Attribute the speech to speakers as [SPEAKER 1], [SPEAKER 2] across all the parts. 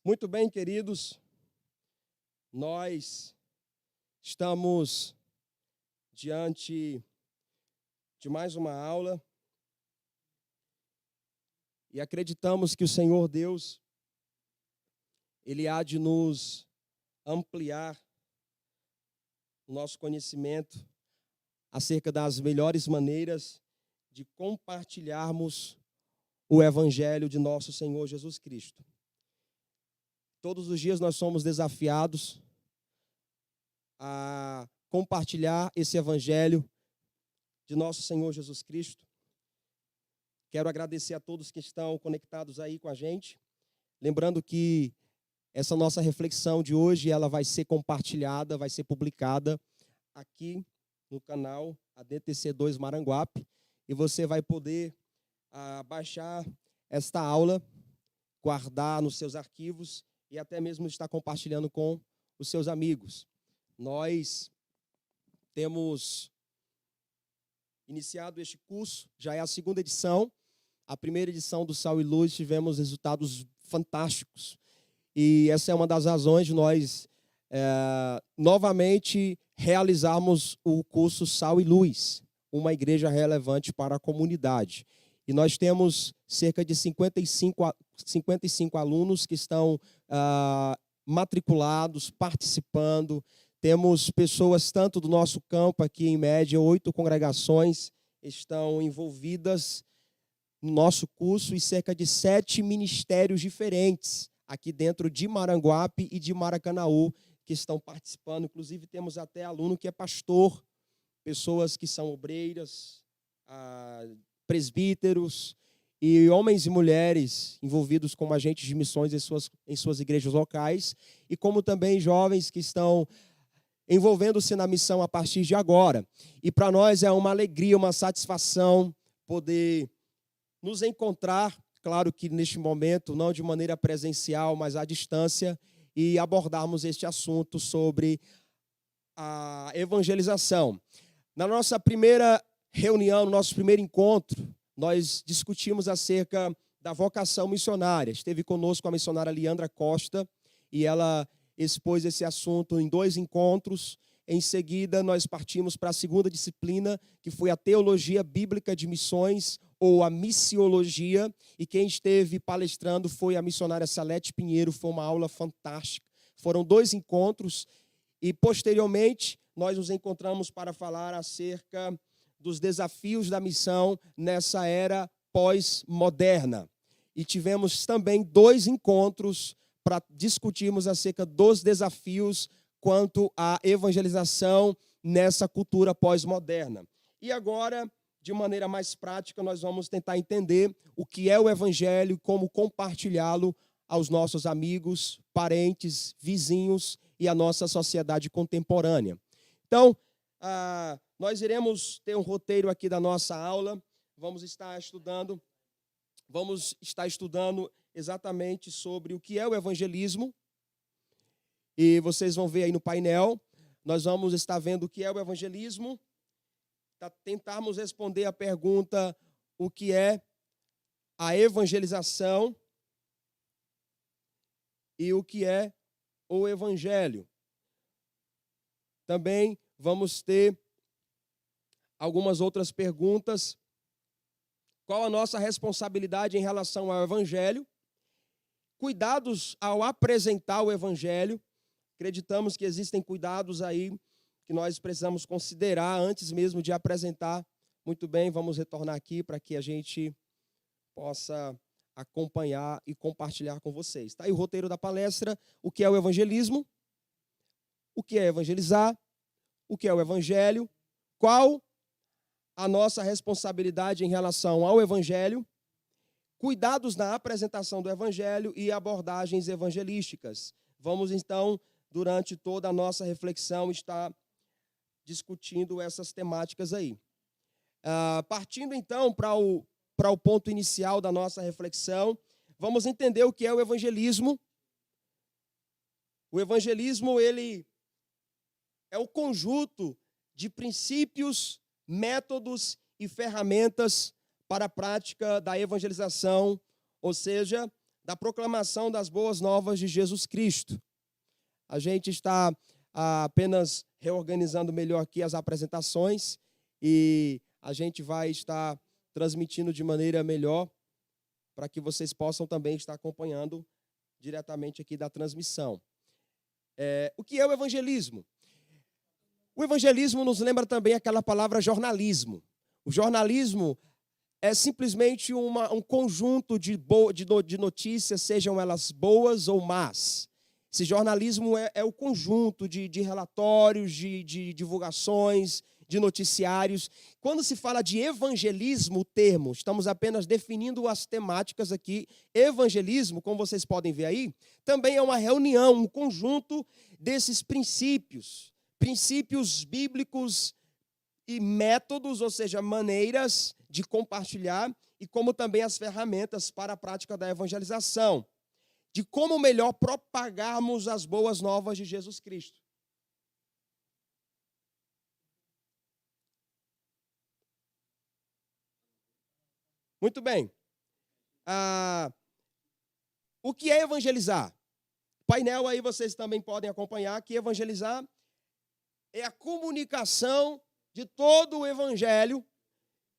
[SPEAKER 1] Muito bem, queridos, nós estamos diante de mais uma aula e acreditamos que o Senhor Deus, Ele há de nos ampliar o nosso conhecimento acerca das melhores maneiras de compartilharmos o Evangelho de nosso Senhor Jesus Cristo. Todos os dias nós somos desafiados a compartilhar esse Evangelho de nosso Senhor Jesus Cristo. Quero agradecer a todos que estão conectados aí com a gente. Lembrando que essa nossa reflexão de hoje, ela vai ser compartilhada, vai ser publicada aqui no canal ADTC2 Maranguape. E você vai poder baixar esta aula, guardar nos seus arquivos e até mesmo estar compartilhando com os seus amigos. Nós temos iniciado este curso, já é a segunda edição. A primeira edição do Sal e Luz tivemos resultados fantásticos. E essa é uma das razões de nós novamente realizarmos o curso Sal e Luz, uma igreja relevante para a comunidade. E nós temos cerca de 55 alunos que estão matriculados, participando. Temos pessoas tanto do nosso campo aqui, em média, 8 congregações estão envolvidas no nosso curso e cerca de 7 ministérios diferentes aqui dentro de Maranguape e de Maracanaú que estão participando. Inclusive, temos até aluno que é pastor, pessoas que são obreiras, presbíteros e homens e mulheres envolvidos como agentes de missões em suas igrejas locais, e como também jovens que estão envolvendo-se na missão a partir de agora. E para nós é uma alegria, uma satisfação poder nos encontrar, claro que neste momento, não de maneira presencial, mas à distância, e abordarmos este assunto sobre a evangelização. Na nossa primeira reunião, no nosso primeiro encontro, nós discutimos acerca da vocação missionária. Esteve conosco a missionária Leandra Costa e ela expôs esse assunto em 2 encontros. Em seguida, nós partimos para a segunda disciplina, que foi a Teologia Bíblica de Missões, ou a Missiologia, e quem esteve palestrando foi a missionária Salete Pinheiro. Foi uma aula fantástica. Foram 2 encontros e, posteriormente, nós nos encontramos para falar acerca dos desafios da missão nessa era pós-moderna. E tivemos também 2 encontros para discutirmos acerca dos desafios quanto à evangelização nessa cultura pós-moderna. E agora, de maneira mais prática, nós vamos tentar entender o que é o Evangelho e como compartilhá-lo aos nossos amigos, parentes, vizinhos e à nossa sociedade contemporânea. Então, nós iremos ter um roteiro aqui da nossa aula. Vamos estar estudando exatamente sobre o que é o evangelismo. E vocês vão ver aí no painel, nós vamos estar vendo o que é o evangelismo, tentarmos responder a pergunta o que é a evangelização e o que é o evangelho. Também vamos ter algumas outras perguntas. Qual a nossa responsabilidade em relação ao evangelho? Cuidados ao apresentar o evangelho. Acreditamos que existem cuidados aí que nós precisamos considerar antes mesmo de apresentar. Muito bem, vamos retornar aqui para que a gente possa acompanhar e compartilhar com vocês. Está aí o roteiro da palestra, o que é o evangelismo, o que é evangelizar, o que é o evangelho, qual a nossa responsabilidade em relação ao evangelho, cuidados na apresentação do evangelho e abordagens evangelísticas. Vamos então, durante toda a nossa reflexão, estar discutindo essas temáticas aí. Partindo então para o ponto inicial da nossa reflexão, vamos entender o que é o evangelismo. O evangelismo, ele é o conjunto de princípios, métodos e ferramentas para a prática da evangelização, ou seja, da proclamação das boas novas de Jesus Cristo. A gente está apenas reorganizando melhor aqui as apresentações e a gente vai estar transmitindo de maneira melhor para que vocês possam também estar acompanhando diretamente aqui da transmissão. O que é o evangelismo? O evangelismo nos lembra também aquela palavra jornalismo. O jornalismo é simplesmente um conjunto de notícias, sejam elas boas ou más. Esse jornalismo é o conjunto de relatórios, de divulgações, de noticiários. Quando se fala de evangelismo, o termo, estamos apenas definindo as temáticas aqui. Evangelismo, como vocês podem ver aí, também é uma reunião, um conjunto desses princípios bíblicos e métodos, ou seja, maneiras de compartilhar, e como também as ferramentas para a prática da evangelização, de como melhor propagarmos as boas novas de Jesus Cristo. Muito bem. O que é evangelizar? Painel aí vocês também podem acompanhar que evangelizar é a comunicação de todo o evangelho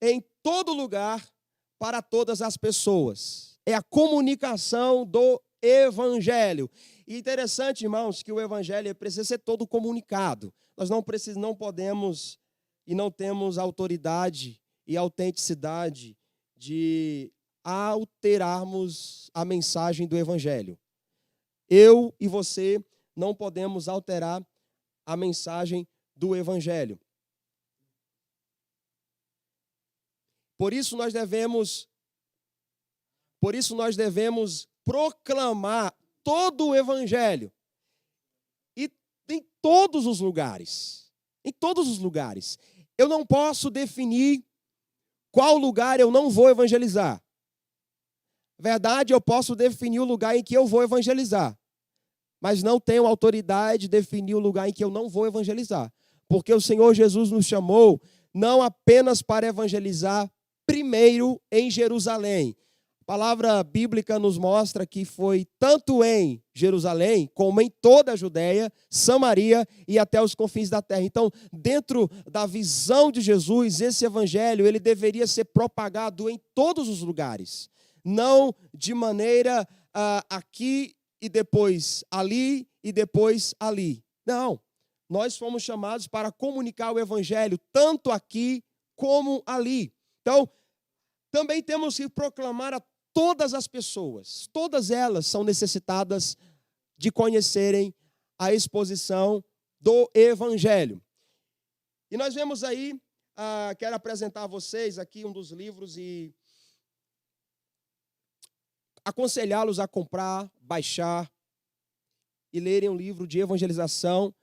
[SPEAKER 1] em todo lugar para todas as pessoas. É a comunicação do evangelho. E interessante, irmãos, que o evangelho precisa ser todo comunicado. Nós não podemos e não temos autoridade e autenticidade de alterarmos a mensagem do evangelho. Eu e você não podemos alterar a mensagem do evangelho. Por isso nós devemos proclamar todo o evangelho e em todos os lugares. Em todos os lugares. Eu não posso definir qual lugar eu não vou evangelizar. Na verdade, eu posso definir o lugar em que eu vou evangelizar, mas não tenho autoridade de definir o lugar em que eu não vou evangelizar. Porque o Senhor Jesus nos chamou não apenas para evangelizar primeiro em Jerusalém. A palavra bíblica nos mostra que foi tanto em Jerusalém, como em toda a Judéia, Samaria e até os confins da terra. Então, dentro da visão de Jesus, esse evangelho ele deveria ser propagado em todos os lugares. Não de maneira aqui e depois ali e depois ali. Não. Nós fomos chamados para comunicar o evangelho tanto aqui como ali. Então, também temos que proclamar a todas as pessoas. Todas elas são necessitadas de conhecerem a exposição do evangelho. E nós vemos aí, quero apresentar a vocês aqui um dos livros e aconselhá-los a comprar, baixar e lerem um livro de evangelização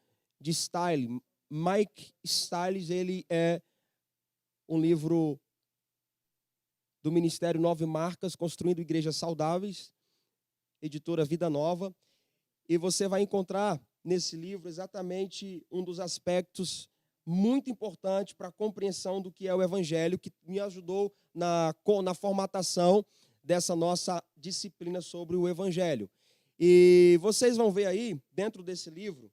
[SPEAKER 1] de Stiles. Mike Stiles, ele é um livro do Ministério 9 Marcas, Construindo Igrejas Saudáveis, editora Vida Nova. E você vai encontrar nesse livro exatamente um dos aspectos muito importantes para a compreensão do que é o Evangelho, que me ajudou na formatação dessa nossa disciplina sobre o Evangelho. E vocês vão ver aí, dentro desse livro,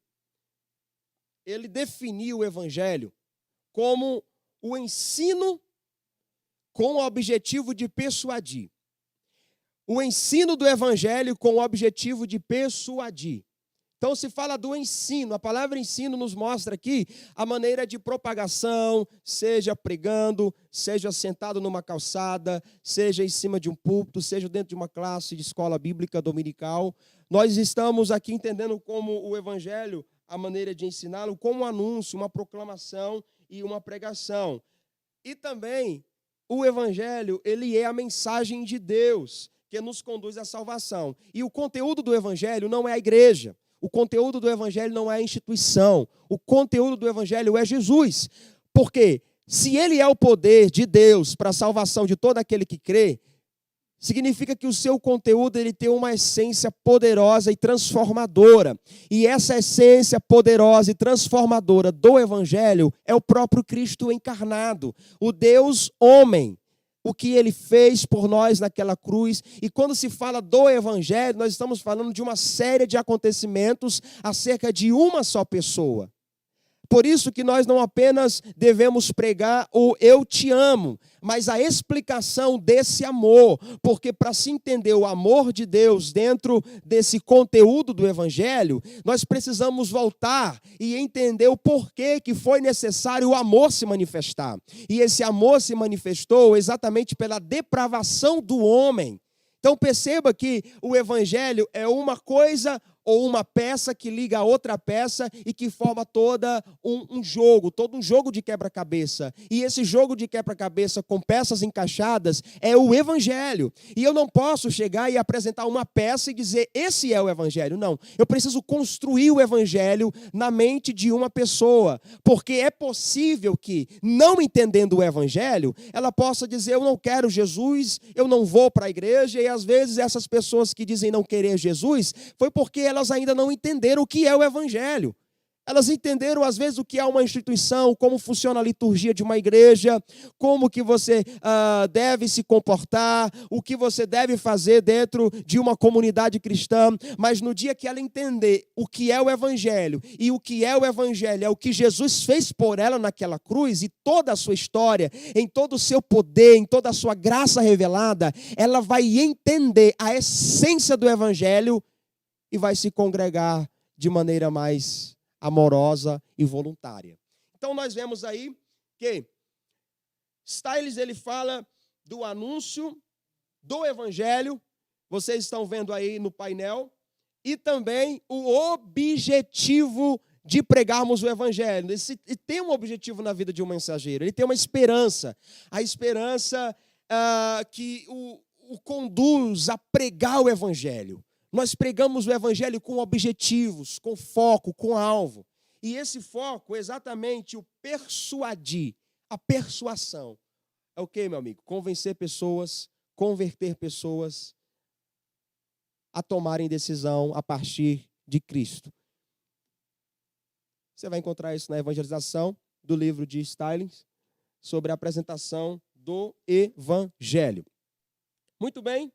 [SPEAKER 1] ele definiu o Evangelho como o ensino com o objetivo de persuadir. O ensino do Evangelho com o objetivo de persuadir. Então, se fala do ensino, a palavra ensino nos mostra aqui a maneira de propagação, seja pregando, seja sentado numa calçada, seja em cima de um púlpito, seja dentro de uma classe de escola bíblica dominical. Nós estamos aqui entendendo como o Evangelho, a maneira de ensiná-lo, como um anúncio, uma proclamação e uma pregação. E também o Evangelho, ele é a mensagem de Deus que nos conduz à salvação. E o conteúdo do Evangelho não é a igreja. O conteúdo do Evangelho não é a instituição. O conteúdo do Evangelho é Jesus. Porque se ele é o poder de Deus para a salvação de todo aquele que crê, significa que o seu conteúdo ele tem uma essência poderosa e transformadora. E essa essência poderosa e transformadora do Evangelho é o próprio Cristo encarnado, o Deus homem. o que ele fez por nós naquela cruz. E quando se fala do evangelho, nós estamos falando de uma série de acontecimentos acerca de uma só pessoa. Por isso que nós não apenas devemos pregar o eu te amo, mas a explicação desse amor, porque para se entender o amor de Deus dentro desse conteúdo do evangelho, nós precisamos voltar e entender o porquê que foi necessário o amor se manifestar. E esse amor se manifestou exatamente pela depravação do homem. Então perceba que o evangelho é uma coisa ou uma peça que liga a outra peça e que forma todo um jogo de quebra-cabeça. E esse jogo de quebra-cabeça com peças encaixadas é o evangelho. E eu não posso chegar e apresentar uma peça e dizer, esse é o evangelho. Não, eu preciso construir o evangelho na mente de uma pessoa. Porque é possível que, não entendendo o evangelho, ela possa dizer, eu não quero Jesus, eu não vou para a igreja. E às vezes essas pessoas que dizem não querer Jesus, foi porque elas ainda não entenderam o que é o evangelho. Elas entenderam, às vezes, o que é uma instituição, como funciona a liturgia de uma igreja, como que você deve se comportar, o que você deve fazer dentro de uma comunidade cristã. Mas no dia que ela entender o que é o evangelho, e o que é o evangelho é o que Jesus fez por ela naquela cruz, e toda a sua história, em todo o seu poder, em toda a sua graça revelada, ela vai entender a essência do evangelho e vai se congregar de maneira mais amorosa e voluntária. Então nós vemos aí que Stiles ele fala do anúncio do evangelho, vocês estão vendo aí no painel, e também o objetivo de pregarmos o evangelho. Ele tem um objetivo na vida de um mensageiro, ele tem uma esperança, a esperança que o conduz a pregar o evangelho. Nós pregamos o evangelho com objetivos, com foco, com alvo. E esse foco é exatamente o persuadir, a persuasão. É o quê, meu amigo? Convencer pessoas, converter pessoas a tomarem decisão a partir de Cristo. Você vai encontrar isso na evangelização do livro de Stiles, sobre a apresentação do evangelho. Muito bem.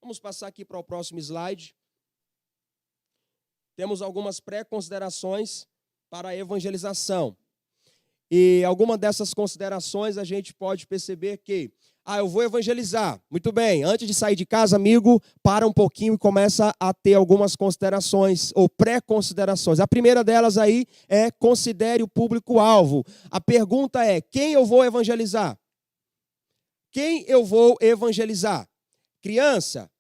[SPEAKER 1] Vamos passar aqui para o próximo slide. Temos algumas pré-considerações para a evangelização. E alguma dessas considerações a gente pode perceber que, eu vou evangelizar. Muito bem, antes de sair de casa, amigo, para um pouquinho e começa a ter algumas considerações ou pré-considerações. A primeira delas aí é considere o público-alvo. A pergunta é, quem eu vou evangelizar? Quem eu vou evangelizar? Criança?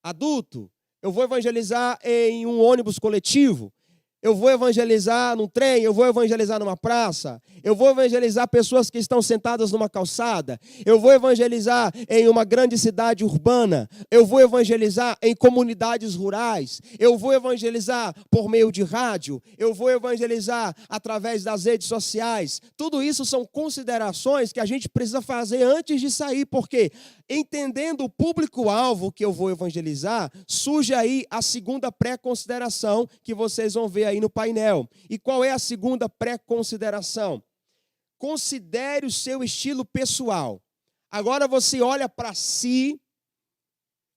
[SPEAKER 1] Adulto? Eu vou evangelizar em um ônibus coletivo? Eu vou evangelizar num trem? Eu vou evangelizar numa praça? Eu vou evangelizar pessoas que estão sentadas numa calçada? Eu vou evangelizar em uma grande cidade urbana? Eu vou evangelizar em comunidades rurais? Eu vou evangelizar por meio de rádio? Eu vou evangelizar através das redes sociais? Tudo isso são considerações que a gente precisa fazer antes de sair, porque entendendo o público-alvo que eu vou evangelizar, surge aí a segunda pré-consideração que vocês vão ver aí no painel. E qual é a segunda pré-consideração? Considere o seu estilo pessoal. Agora você olha para si,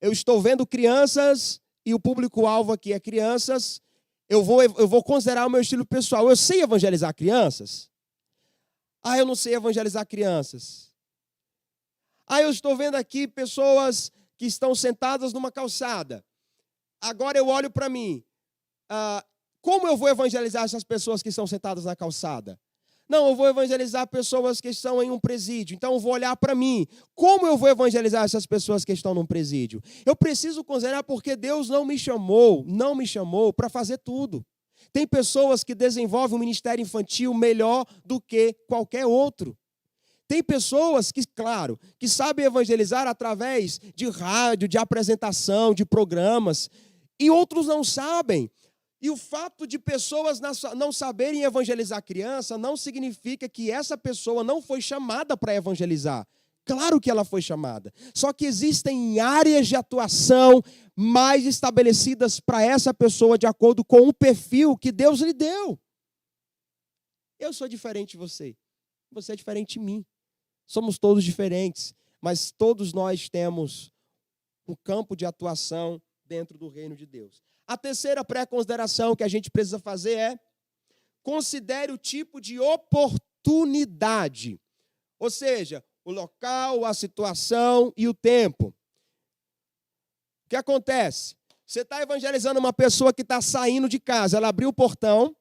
[SPEAKER 1] eu estou vendo crianças e o público-alvo aqui é crianças, eu vou considerar o meu estilo pessoal. Eu sei evangelizar crianças? Eu não sei evangelizar crianças. Eu estou vendo aqui pessoas que estão sentadas numa calçada. Agora eu olho para mim. Como eu vou evangelizar essas pessoas que estão sentadas na calçada? Não, eu vou evangelizar pessoas que estão em um presídio. Então eu vou olhar para mim. Como eu vou evangelizar essas pessoas que estão num presídio? Eu preciso considerar porque Deus não me chamou para fazer tudo. Tem pessoas que desenvolvem um ministério infantil melhor do que qualquer outro. Tem pessoas que, claro, que sabem evangelizar através de rádio, de apresentação, de programas, e outros não sabem. E o fato de pessoas não saberem evangelizar criança não significa que essa pessoa não foi chamada para evangelizar. Claro que ela foi chamada. Só que existem áreas de atuação mais estabelecidas para essa pessoa de acordo com o perfil que Deus lhe deu. Eu sou diferente de você. Você é diferente de mim. Somos todos diferentes. mas todos nós temos um campo de atuação dentro do reino de Deus. A terceira pré-consideração que a gente precisa fazer é: considere o tipo de oportunidade. Ou seja, o local, a situação e o tempo. O que acontece? Você está evangelizando uma pessoa que está saindo de casa, ela abriu o portão, o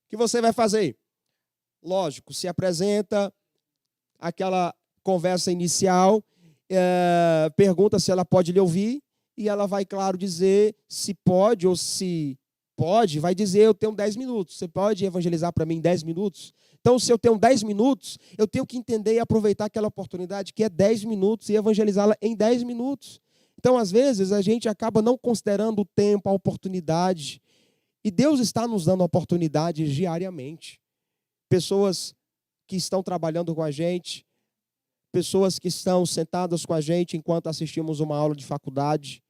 [SPEAKER 1] que você vai fazer? Lógico, se apresenta aquela conversa inicial, pergunta se ela pode lhe ouvir, e ela vai, claro, dizer se pode ou se pode, vai dizer: eu tenho 10 minutos, você pode evangelizar para mim em 10 minutos? Então, se eu tenho 10 minutos, eu tenho que entender e aproveitar aquela oportunidade que é 10 minutos e evangelizá-la em 10 minutos. Então, às vezes, a gente acaba não considerando o tempo, a oportunidade. E Deus está nos dando oportunidades diariamente. Pessoas que estão trabalhando com a gente, pessoas que estão sentadas com a gente enquanto assistimos uma aula de faculdade.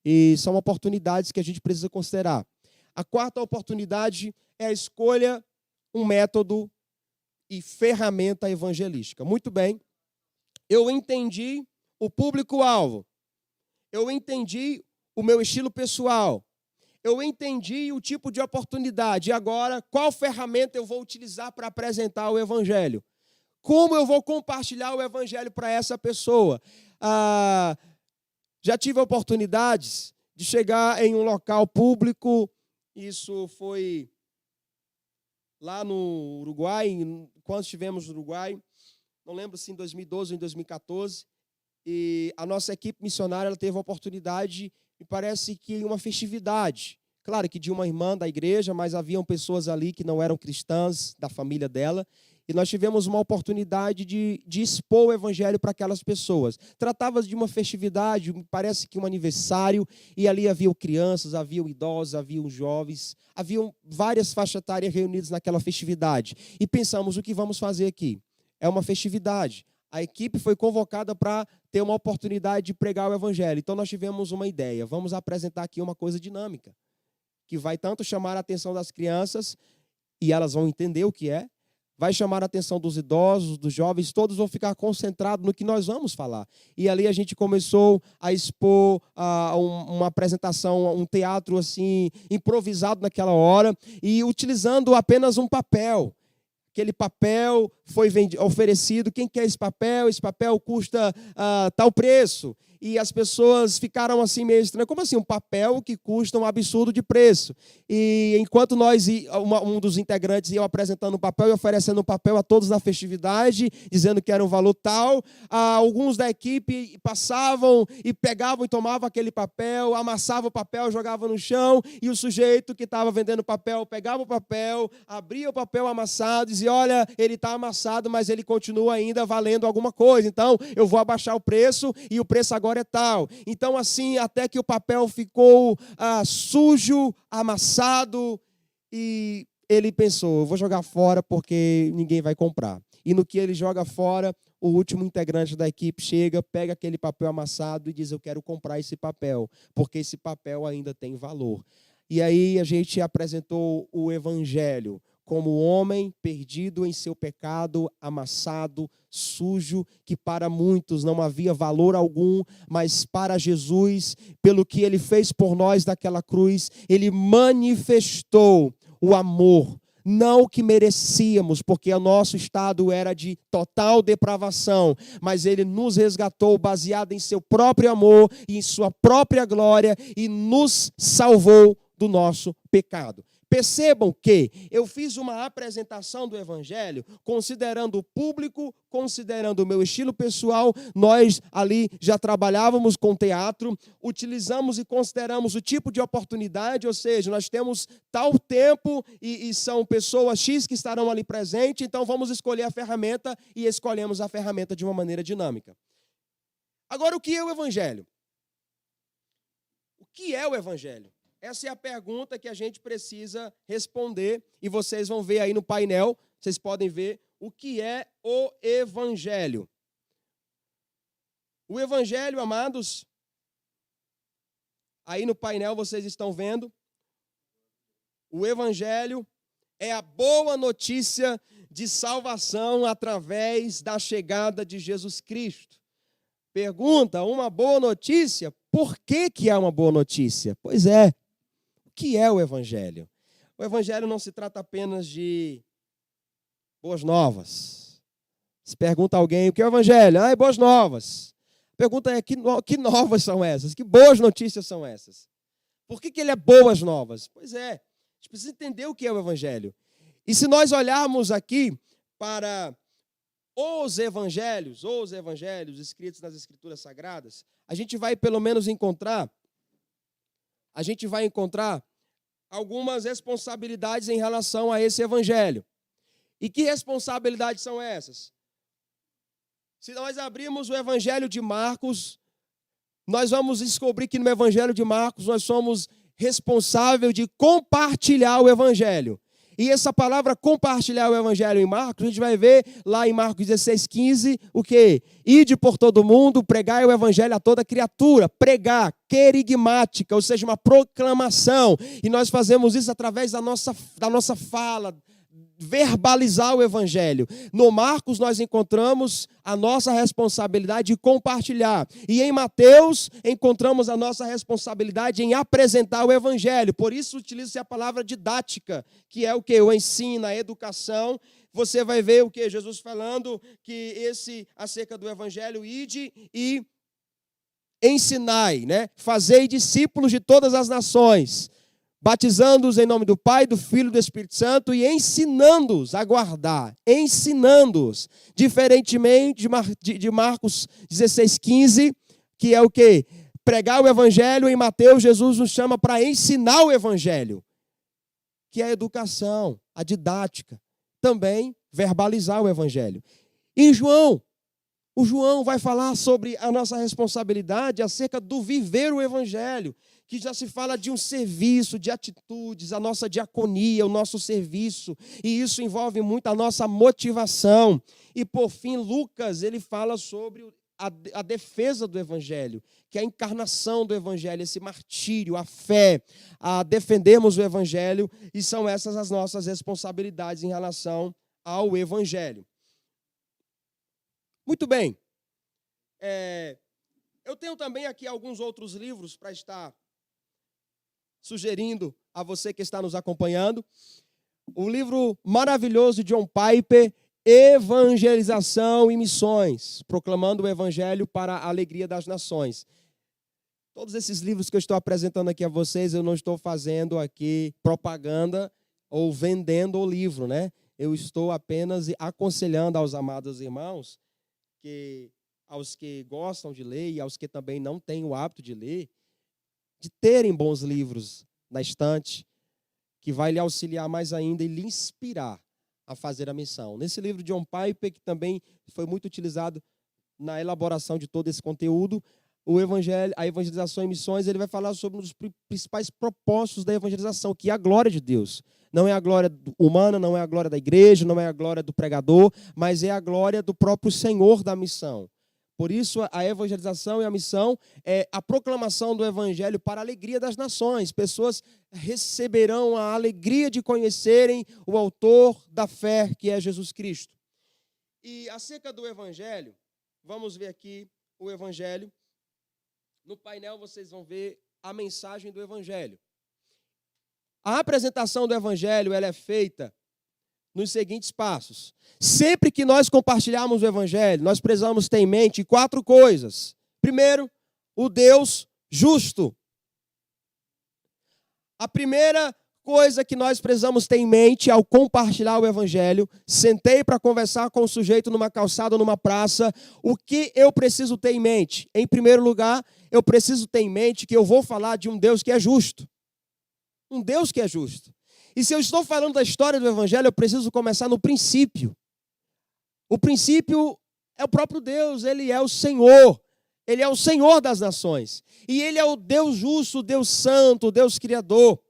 [SPEAKER 1] E são oportunidades que a gente precisa considerar. A quarta oportunidade é a escolha, um método e ferramenta evangelística. Muito bem, eu entendi o público-alvo. Eu entendi o meu estilo pessoal. Eu entendi o tipo de oportunidade. E agora, qual ferramenta eu vou utilizar para apresentar o evangelho? Como eu vou compartilhar o evangelho para essa pessoa? Já tive oportunidades de chegar em um local público. Isso foi lá no Uruguai, quando estivemos no Uruguai. Não lembro se em 2012 ou em 2014. E a nossa equipe missionária ela teve a oportunidade, me parece que em uma festividade. Claro que de uma irmã da igreja, mas haviam pessoas ali que não eram cristãs, da família dela. E nós tivemos uma oportunidade de expor o evangelho para aquelas pessoas. Tratava-se de uma festividade, parece que um aniversário, e ali haviam crianças, haviam idosos, haviam jovens, haviam várias faixas etárias reunidas naquela festividade. E pensamos: o que vamos fazer aqui? É uma festividade. A equipe foi convocada para ter uma oportunidade de pregar o evangelho. Então nós tivemos uma ideia: vamos apresentar aqui uma coisa dinâmica, que vai tanto chamar a atenção das crianças, e elas vão entender o que é, vai chamar a atenção dos idosos, dos jovens, todos vão ficar concentrados no que nós vamos falar. E ali a gente começou a expor uma apresentação, um teatro assim improvisado naquela hora, e utilizando apenas um papel. Aquele papel foi oferecido: quem quer esse papel? Esse papel custa tal preço. E as pessoas ficaram assim meio estranhas. Como assim um papel que custa um absurdo de preço? E enquanto um dos integrantes ia apresentando o papel e oferecendo o papel a todos na festividade, dizendo que era um valor tal, alguns da equipe passavam e pegavam e tomavam aquele papel, amassavam o papel, jogavam no chão, e o sujeito que estava vendendo o papel pegava o papel, abria o papel amassado e dizia: olha, ele está amassado, mas ele continua ainda valendo alguma coisa, então eu vou abaixar o preço e o preço agora é tal. Então assim, até que o papel ficou sujo, amassado, e ele pensou: eu vou jogar fora porque ninguém vai comprar. E no que ele joga fora, o último integrante da equipe chega, pega aquele papel amassado e diz: eu quero comprar esse papel, porque esse papel ainda tem valor. E aí a gente apresentou o evangelho como homem perdido em seu pecado, amassado, sujo, que para muitos não havia valor algum, mas para Jesus, pelo que ele fez por nós naquela cruz, ele manifestou o amor, não o que merecíamos, porque o nosso estado era de total depravação, mas ele nos resgatou baseado em seu próprio amor e em sua própria glória e nos salvou do nosso pecado. Percebam que eu fiz uma apresentação do evangelho considerando o público, considerando o meu estilo pessoal. Nós ali já trabalhávamos com teatro, utilizamos e consideramos o tipo de oportunidade, ou seja, nós temos tal tempo e são pessoas X que estarão ali presentes, então vamos escolher a ferramenta e escolhemos a ferramenta de uma maneira dinâmica. Agora, o que é o evangelho? O que é o evangelho? Essa é a pergunta que a gente precisa responder, e vocês vão ver aí no painel, vocês podem ver o que é o evangelho. O evangelho, amados, aí no painel vocês estão vendo, o evangelho é a boa notícia de salvação através da chegada de Jesus Cristo. Pergunta, uma boa notícia? Por que é uma boa notícia? Pois é, o que é o Evangelho? O Evangelho não se trata apenas de boas novas. Se pergunta a alguém, o que é o Evangelho? É boas novas. A pergunta é, que novas são essas? Que boas notícias são essas? Por que ele é boas novas? Pois é, a gente precisa entender o que é o Evangelho. E se nós olharmos aqui para os evangelhos escritos nas Escrituras Sagradas, a gente vai pelo menos encontrar algumas responsabilidades em relação a esse evangelho. E que responsabilidades são essas? Se nós abrirmos o Evangelho de Marcos, nós vamos descobrir que no Evangelho de Marcos nós somos responsáveis de compartilhar o Evangelho. E essa palavra compartilhar o Evangelho em Marcos, a gente vai ver lá em Marcos 16:15, o quê? Ide por todo mundo, pregai o Evangelho a toda criatura. Pregar, querigmática, ou seja, uma proclamação. E nós fazemos isso através da nossa fala, verbalizar o Evangelho. No Marcos nós encontramos a nossa responsabilidade de compartilhar. E em Mateus encontramos a nossa responsabilidade em apresentar o Evangelho. Por isso utiliza-se a palavra didática, que é o que? O ensino, a educação. Você vai ver o que? Jesus falando que acerca do Evangelho, ide e ensinai, né? Fazei discípulos de todas as nações, batizando-os em nome do Pai, do Filho e do Espírito Santo e ensinando-os a guardar, ensinando-os, diferentemente de Marcos 16:15, que é o quê? Pregar o Evangelho. Em Mateus, Jesus nos chama para ensinar o Evangelho, que é a educação, a didática, também verbalizar o Evangelho. Em João, o João vai falar sobre a nossa responsabilidade acerca do viver o Evangelho, que já se fala de um serviço, de atitudes, a nossa diaconia, o nosso serviço, e isso envolve muito a nossa motivação. E por fim, Lucas, ele fala sobre a defesa do Evangelho, que é a encarnação do Evangelho, esse martírio, a fé, a defendermos o Evangelho, e são essas as nossas responsabilidades em relação ao Evangelho. Muito bem. Eu tenho também aqui alguns outros livros para estar sugerindo a você que está nos acompanhando. Um livro maravilhoso de John Piper, Evangelização e Missões, proclamando o Evangelho para a alegria das nações. Todos esses livros que eu estou apresentando aqui a vocês, eu não estou fazendo aqui propaganda ou vendendo o livro, né? Eu estou apenas aconselhando aos amados irmãos, aos que gostam de ler e aos que também não têm o hábito de ler, de terem bons livros na estante, que vai lhe auxiliar mais ainda e lhe inspirar a fazer a missão. Nesse livro de John Piper, que também foi muito utilizado na elaboração de todo esse conteúdo, a evangelização e missões, ele vai falar sobre um dos principais propósitos da evangelização, que é a glória de Deus. Não é a glória humana, não é a glória da igreja, não é a glória do pregador, mas é a glória do próprio Senhor da missão. Por isso, a evangelização e a missão é a proclamação do Evangelho para a alegria das nações. Pessoas receberão a alegria de conhecerem o autor da fé, que é Jesus Cristo. E acerca do Evangelho, vamos ver aqui o Evangelho. No painel vocês vão ver a mensagem do Evangelho. A apresentação do Evangelho ela é feita nos seguintes passos. Sempre que nós compartilharmos o Evangelho, nós precisamos ter em mente 4 coisas. Primeiro, o Deus justo. A primeira coisa que nós precisamos ter em mente ao compartilhar o Evangelho, sentei para conversar com o sujeito numa calçada ou numa praça, o que eu preciso ter em mente? Em primeiro lugar, eu preciso ter em mente que eu vou falar de um Deus que é justo. Um Deus que é justo. E se eu estou falando da história do Evangelho, eu preciso começar no princípio. O princípio é o próprio Deus, Ele é o Senhor. Ele é o Senhor das nações. E Ele é o Deus justo, o Deus santo, o Deus criador.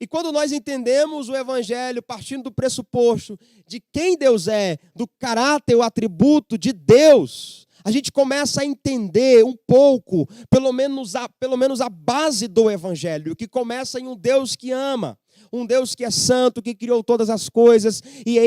[SPEAKER 1] E quando nós entendemos o Evangelho partindo do pressuposto de quem Deus é, do caráter, o atributo de Deus, a gente começa a entender um pouco, pelo menos a base do Evangelho, que começa em um Deus que ama. Um Deus que é santo, que criou todas as coisas. E é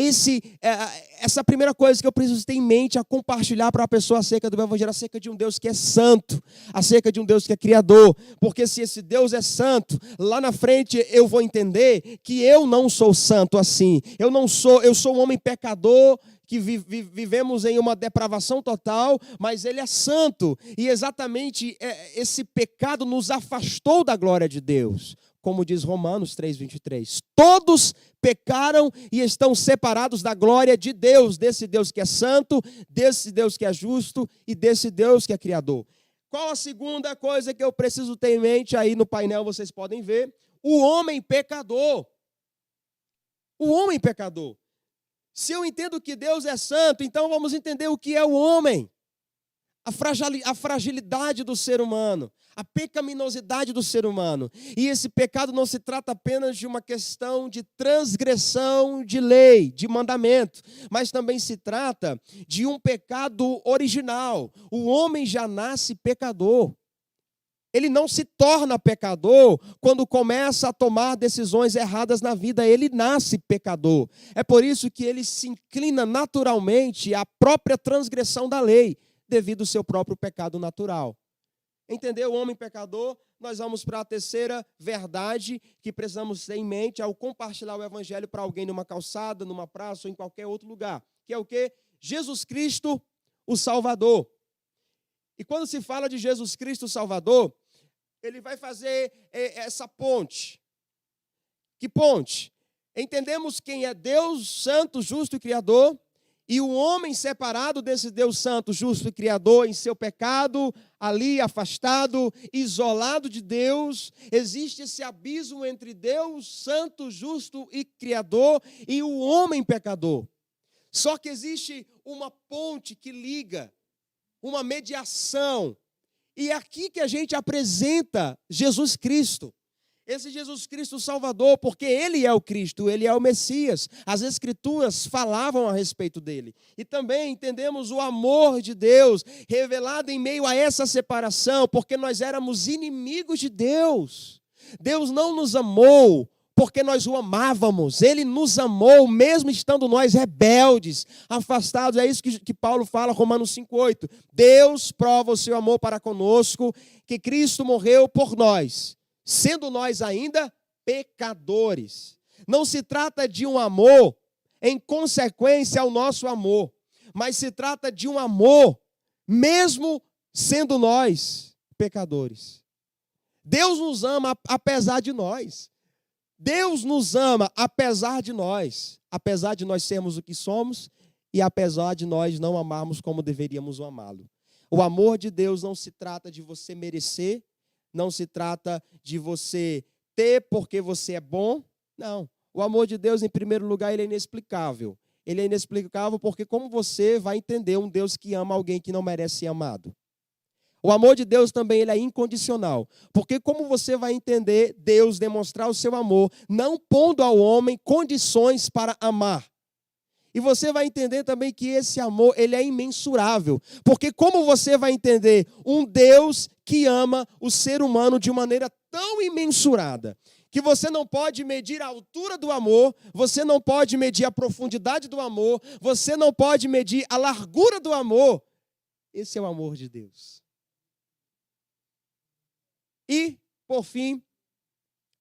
[SPEAKER 1] essa primeira coisa que eu preciso ter em mente a compartilhar para a pessoa acerca do Evangelho, acerca de um Deus que é santo, acerca de um Deus que é criador. Porque se esse Deus é santo, lá na frente eu vou entender que eu não sou santo assim. Eu sou um homem pecador, que vivemos em uma depravação total, mas Ele é santo. E exatamente esse pecado nos afastou da glória de Deus. Como diz Romanos 3:23. Todos pecaram e estão separados da glória de Deus, desse Deus que é santo, desse Deus que é justo e desse Deus que é criador. Qual a segunda coisa que eu preciso ter em mente? Aí no painel vocês podem ver. O homem pecador. O homem pecador. Se eu entendo que Deus é santo, então vamos entender o que é o homem. A fragilidade do ser humano, a pecaminosidade do ser humano. E esse pecado não se trata apenas de uma questão de transgressão de lei, de mandamento, mas também se trata de um pecado original. O homem já nasce pecador. Ele não se torna pecador quando começa a tomar decisões erradas na vida. Ele nasce pecador. É por isso que ele se inclina naturalmente à própria transgressão da lei, devido ao seu próprio pecado natural. Entendeu? O homem pecador, nós vamos para a terceira verdade que precisamos ter em mente ao compartilhar o Evangelho para alguém numa calçada, numa praça ou em qualquer outro lugar. Que é o quê? Jesus Cristo, o Salvador. E quando se fala de Jesus Cristo, o Salvador, ele vai fazer essa ponte. Que ponte? Entendemos quem é Deus, santo, justo e criador, e o homem separado desse Deus santo, justo e criador, em seu pecado, ali afastado, isolado de Deus. Existe esse abismo entre Deus santo, justo e criador e o homem pecador. Só que existe uma ponte que liga, uma mediação. E é aqui que a gente apresenta Jesus Cristo. Esse Jesus Cristo Salvador, porque Ele é o Cristo, Ele é o Messias. As Escrituras falavam a respeito dele. E também entendemos o amor de Deus revelado em meio a essa separação, porque nós éramos inimigos de Deus. Deus não nos amou porque nós o amávamos. Ele nos amou mesmo estando nós rebeldes, afastados. É isso que Paulo fala, Romanos 5:8. Deus prova o seu amor para conosco, que Cristo morreu por nós, sendo nós ainda pecadores. Não se trata de um amor em consequência ao nosso amor, mas se trata de um amor mesmo sendo nós pecadores. Deus nos ama apesar de nós. Deus nos ama apesar de nós sermos o que somos e apesar de nós não amarmos como deveríamos amá-lo. O amor de Deus não se trata de você merecer, não se trata de você ter porque você é bom, não. O amor de Deus, em primeiro lugar, ele é inexplicável. Ele é inexplicável porque como você vai entender um Deus que ama alguém que não merece ser amado? O amor de Deus também ele é incondicional, porque como você vai entender Deus demonstrar o seu amor, não pondo ao homem condições para amar? E você vai entender também que esse amor ele é imensurável, porque como você vai entender um Deus que ama o ser humano de maneira tão imensurada, que você não pode medir a altura do amor, você não pode medir a profundidade do amor, você não pode medir a largura do amor. Esse é o amor de Deus. E, por fim,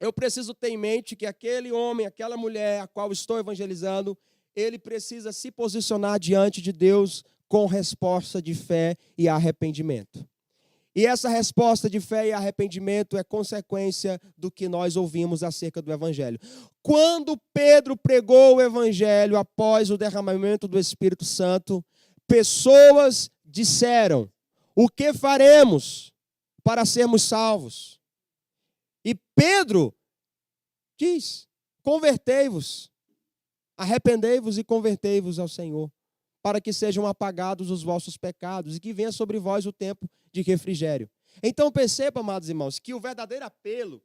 [SPEAKER 1] eu preciso ter em mente que aquele homem, aquela mulher a qual estou evangelizando, ele precisa se posicionar diante de Deus com resposta de fé e arrependimento. E essa resposta de fé e arrependimento é consequência do que nós ouvimos acerca do Evangelho. Quando Pedro pregou o Evangelho após o derramamento do Espírito Santo, pessoas disseram: o que faremos para sermos salvos? E Pedro diz: convertei-vos, arrependei-vos e convertei-vos ao Senhor, para que sejam apagados os vossos pecados e que venha sobre vós o tempo de refrigério. Então perceba, amados irmãos, que o verdadeiro apelo,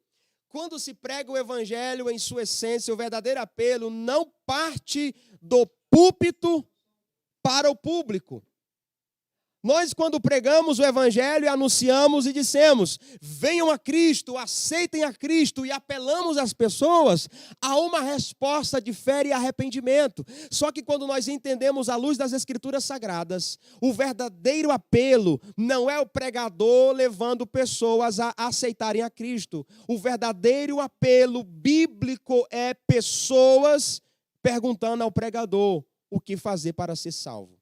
[SPEAKER 1] quando se prega o Evangelho em sua essência, o verdadeiro apelo não parte do púlpito para o público, Nós, quando pregamos o evangelho, anunciamos e dissemos, venham a Cristo, aceitem a Cristo, e apelamos às pessoas a uma resposta de fé e arrependimento. Só que quando nós entendemos à luz das Escrituras Sagradas, o verdadeiro apelo não é o pregador levando pessoas a aceitarem a Cristo. O verdadeiro apelo bíblico é pessoas perguntando ao pregador o que fazer para ser salvo.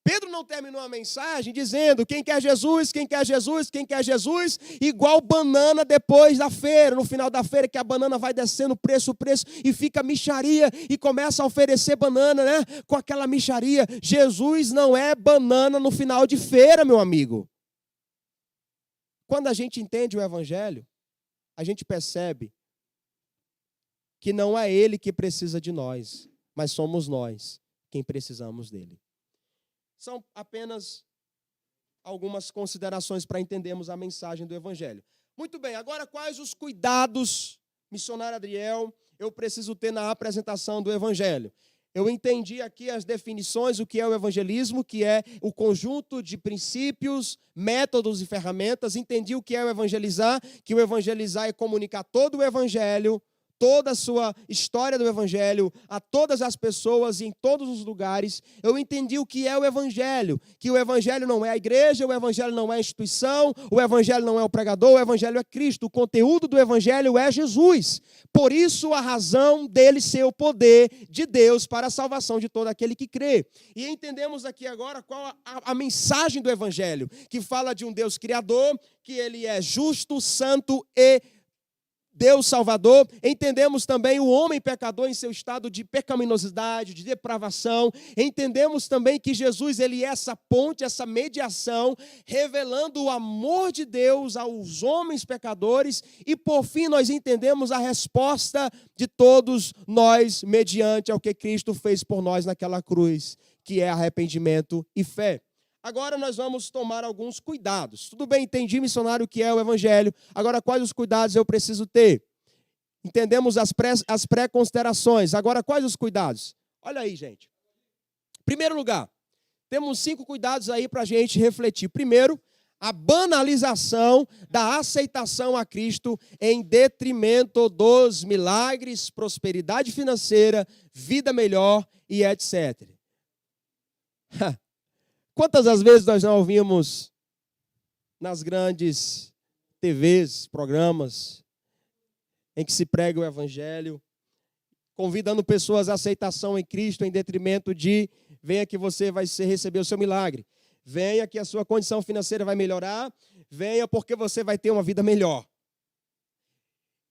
[SPEAKER 1] Pedro não terminou a mensagem dizendo quem quer Jesus, quem quer Jesus, quem quer Jesus, igual banana depois da feira, no final da feira que a banana vai descendo preço, e fica mixaria e começa a oferecer banana, né? Com aquela mixaria. Jesus não é banana no final de feira, meu amigo. Quando a gente entende o evangelho, a gente percebe que não é ele que precisa de nós, mas somos nós quem precisamos dele. São apenas algumas considerações para entendermos a mensagem do evangelho. Muito bem, agora quais os cuidados, missionário Adriel, eu preciso ter na apresentação do evangelho? Eu entendi aqui as definições, o que é o evangelismo, que é o conjunto de princípios, métodos e ferramentas. Entendi o que é o evangelizar, que o evangelizar é comunicar todo o evangelho, toda a sua história do evangelho a todas as pessoas e em todos os lugares. Eu entendi o que é o evangelho, que o evangelho não é a igreja, o evangelho não é a instituição, o evangelho não é o pregador, o evangelho é Cristo. O conteúdo do evangelho é Jesus. Por isso a razão dele ser o poder de Deus para a salvação de todo aquele que crê. E entendemos aqui agora qual a mensagem do evangelho, que fala de um Deus criador, que ele é justo, santo e Deus Salvador. Entendemos também o homem pecador em seu estado de pecaminosidade, de depravação. Entendemos também que Jesus ele é essa ponte, essa mediação, revelando o amor de Deus aos homens pecadores. E por fim nós entendemos a resposta de todos nós mediante ao que Cristo fez por nós naquela cruz, que é arrependimento e fé. Agora nós vamos tomar alguns cuidados. Tudo bem, entendi, missionário, o que é o evangelho. Agora, quais os cuidados eu preciso ter? Entendemos as pré-considerações. Agora, quais os cuidados? Olha aí, gente. Primeiro lugar, temos 5 cuidados aí para a gente refletir. Primeiro, a banalização da aceitação a Cristo em detrimento dos milagres, prosperidade financeira, vida melhor e etc. Quantas as vezes nós não ouvimos nas grandes TVs, programas, em que se prega o evangelho, convidando pessoas à aceitação em Cristo em detrimento de venha que você vai receber o seu milagre, venha que a sua condição financeira vai melhorar, venha porque você vai ter uma vida melhor.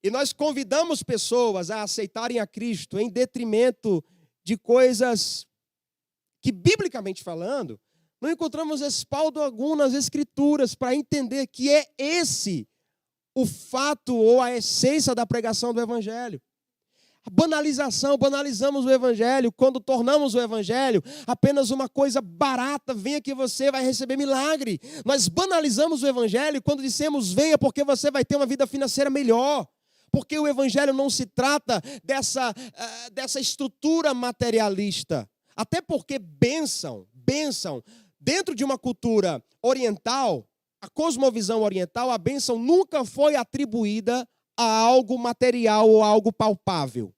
[SPEAKER 1] E nós convidamos pessoas a aceitarem a Cristo em detrimento de coisas que, biblicamente falando, não encontramos respaldo algum nas Escrituras para entender que é esse o fato ou a essência da pregação do Evangelho. A banalização, banalizamos o Evangelho quando tornamos o Evangelho apenas uma coisa barata, venha que você vai receber milagre. Nós banalizamos o Evangelho quando dissemos venha porque você vai ter uma vida financeira melhor. Porque o Evangelho não se trata dessa estrutura materialista. Até porque bênção, dentro de uma cultura oriental, a cosmovisão oriental, a bênção nunca foi atribuída a algo material ou a algo palpável.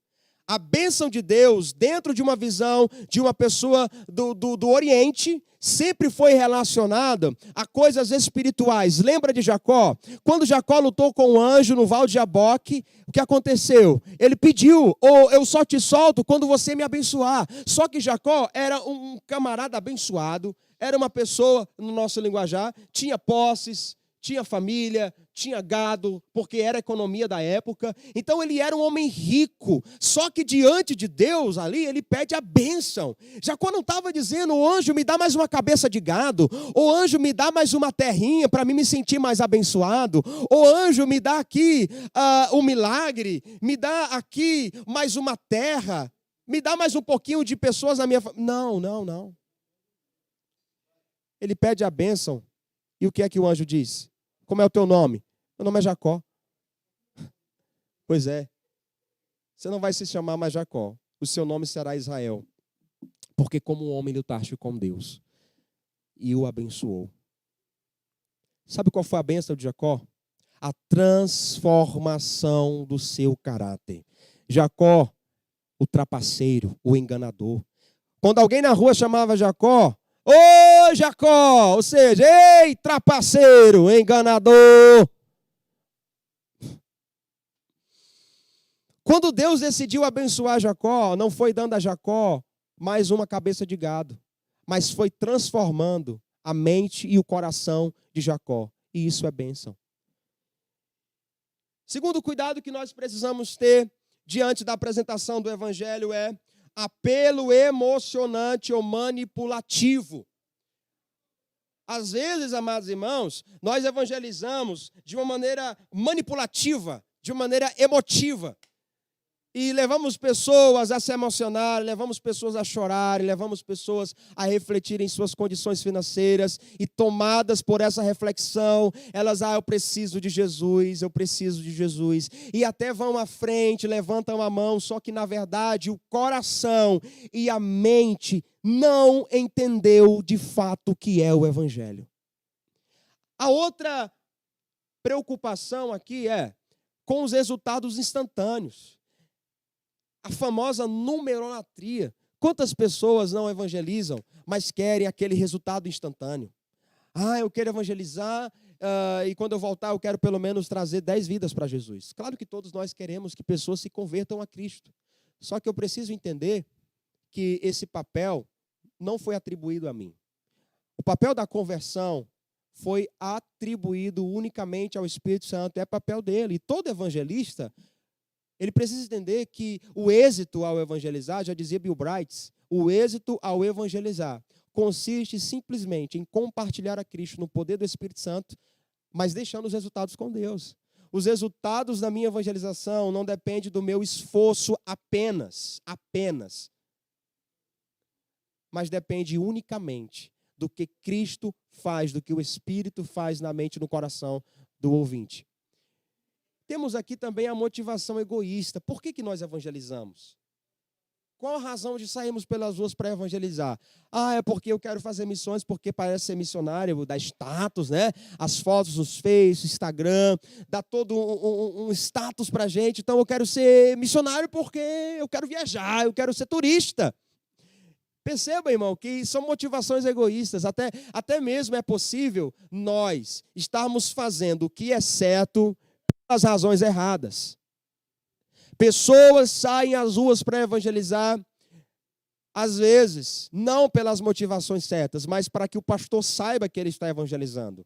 [SPEAKER 1] A bênção de Deus, dentro de uma visão de uma pessoa do Oriente, sempre foi relacionada a coisas espirituais. Lembra de Jacó? Quando Jacó lutou com o anjo no Val de Jaboque, o que aconteceu? Ele pediu, eu só te solto quando você me abençoar. Só que Jacó era um camarada abençoado, era uma pessoa, no nosso linguajar, tinha posses, tinha família, tinha gado, porque era a economia da época. Então ele era um homem rico, só que diante de Deus ali, ele pede a bênção. Jacó não estava dizendo, o anjo me dá mais uma cabeça de gado, o anjo me dá mais uma terrinha para mim me sentir mais abençoado, o anjo me dá aqui um milagre, me dá aqui mais uma terra, me dá mais um pouquinho de pessoas na minha família. Não. Ele pede a bênção. E o que é que o anjo diz? Como é o teu nome? Meu nome é Jacó. Pois é. Você não vai se chamar mais Jacó. O seu nome será Israel. Porque como homem lutaste com Deus. e o abençoou. Sabe qual foi a bênção de Jacó? A transformação do seu caráter. Jacó, o trapaceiro, o enganador. Quando alguém na rua chamava Jacó, ô Jacó, ou seja, ei trapaceiro, enganador. Quando Deus decidiu abençoar Jacó, não foi dando a Jacó mais uma cabeça de gado, mas foi transformando a mente e o coração de Jacó. E isso é bênção. Segundo cuidado que nós precisamos ter diante da apresentação do Evangelho é apelo emocionante ou manipulativo. Às vezes, amados irmãos, nós evangelizamos de uma maneira manipulativa, de uma maneira emotiva. E levamos pessoas a se emocionarem, levamos pessoas a chorarem, levamos pessoas a refletirem em suas condições financeiras. E tomadas por essa reflexão, elas, eu preciso de Jesus, eu preciso de Jesus. E até vão à frente, levantam a mão, só que na verdade o coração e a mente não entendeu de fato o que é o Evangelho. A outra preocupação aqui é com os resultados instantâneos. A famosa numerolatria. Quantas pessoas não evangelizam, mas querem aquele resultado instantâneo? Eu quero evangelizar e quando eu voltar eu quero pelo menos trazer 10 vidas para Jesus. Claro que todos nós queremos que pessoas se convertam a Cristo. Só que eu preciso entender que esse papel não foi atribuído a mim. O papel da conversão foi atribuído unicamente ao Espírito Santo. É papel dele. E todo evangelista, ele precisa entender que o êxito ao evangelizar, já dizia Bill Bright, o êxito ao evangelizar consiste simplesmente em compartilhar a Cristo no poder do Espírito Santo, mas deixando os resultados com Deus. Os resultados da minha evangelização não dependem do meu esforço apenas, mas depende unicamente do que Cristo faz, do que o Espírito faz na mente e no coração do ouvinte. Temos aqui também a motivação egoísta. Por que nós evangelizamos? Qual a razão de sairmos pelas ruas para evangelizar? É porque eu quero fazer missões, porque parece ser missionário, dá status, né? As fotos nos Face, Instagram, dá todo um status para a gente. Então eu quero ser missionário porque eu quero viajar, eu quero ser turista. Perceba, irmão, que são motivações egoístas. Até mesmo é possível nós estarmos fazendo o que é certo pelas razões erradas. Pessoas saem às ruas para evangelizar, às vezes, não pelas motivações certas, mas para que o pastor saiba que ele está evangelizando.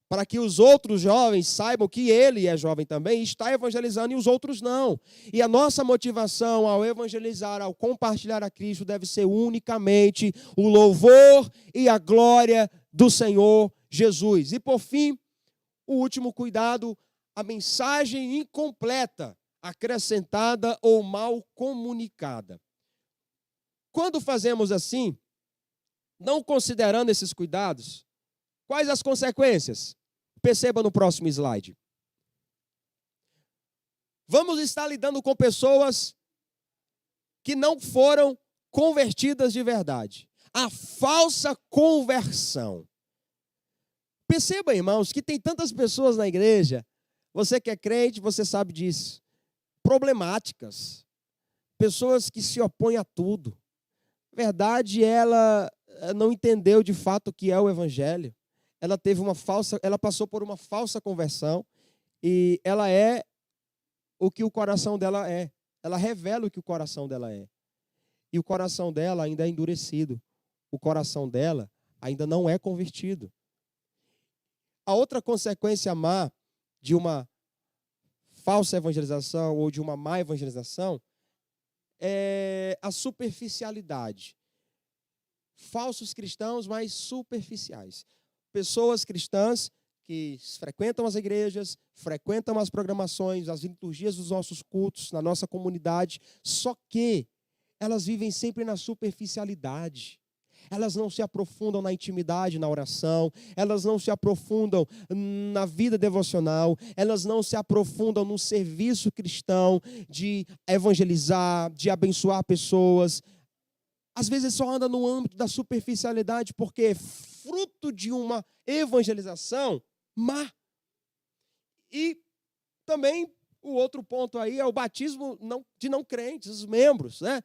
[SPEAKER 1] Para que os outros jovens saibam que ele é jovem também e está evangelizando e os outros não. E a nossa motivação ao evangelizar, ao compartilhar a Cristo, deve ser unicamente o louvor e a glória do Senhor Jesus. E por fim, o último cuidado, a mensagem incompleta, acrescentada ou mal comunicada. Quando fazemos assim, não considerando esses cuidados, quais as consequências? Perceba no próximo slide. Vamos estar lidando com pessoas que não foram convertidas de verdade. A falsa conversão. Perceba, irmãos, que tem tantas pessoas na igreja, você que é crente, você sabe disso, problemáticas, pessoas que se opõem a tudo. Na verdade, ela não entendeu de fato o que é o Evangelho. Ela passou por uma falsa conversão e ela é o que o coração dela é. Ela revela o que o coração dela é. E o coração dela ainda é endurecido. O coração dela ainda não é convertido. A outra consequência má de uma falsa evangelização ou de uma má evangelização é a superficialidade. Falsos cristãos, mas superficiais. Pessoas cristãs que frequentam as igrejas, frequentam as programações, as liturgias dos nossos cultos, na nossa comunidade, só que elas vivem sempre na superficialidade. Elas não se aprofundam na intimidade, na oração, elas não se aprofundam na vida devocional, elas não se aprofundam no serviço cristão de evangelizar, de abençoar pessoas. às vezes só anda no âmbito da superficialidade porque é fruto de uma evangelização má. E também o outro ponto aí é o batismo de não crentes, os membros, né?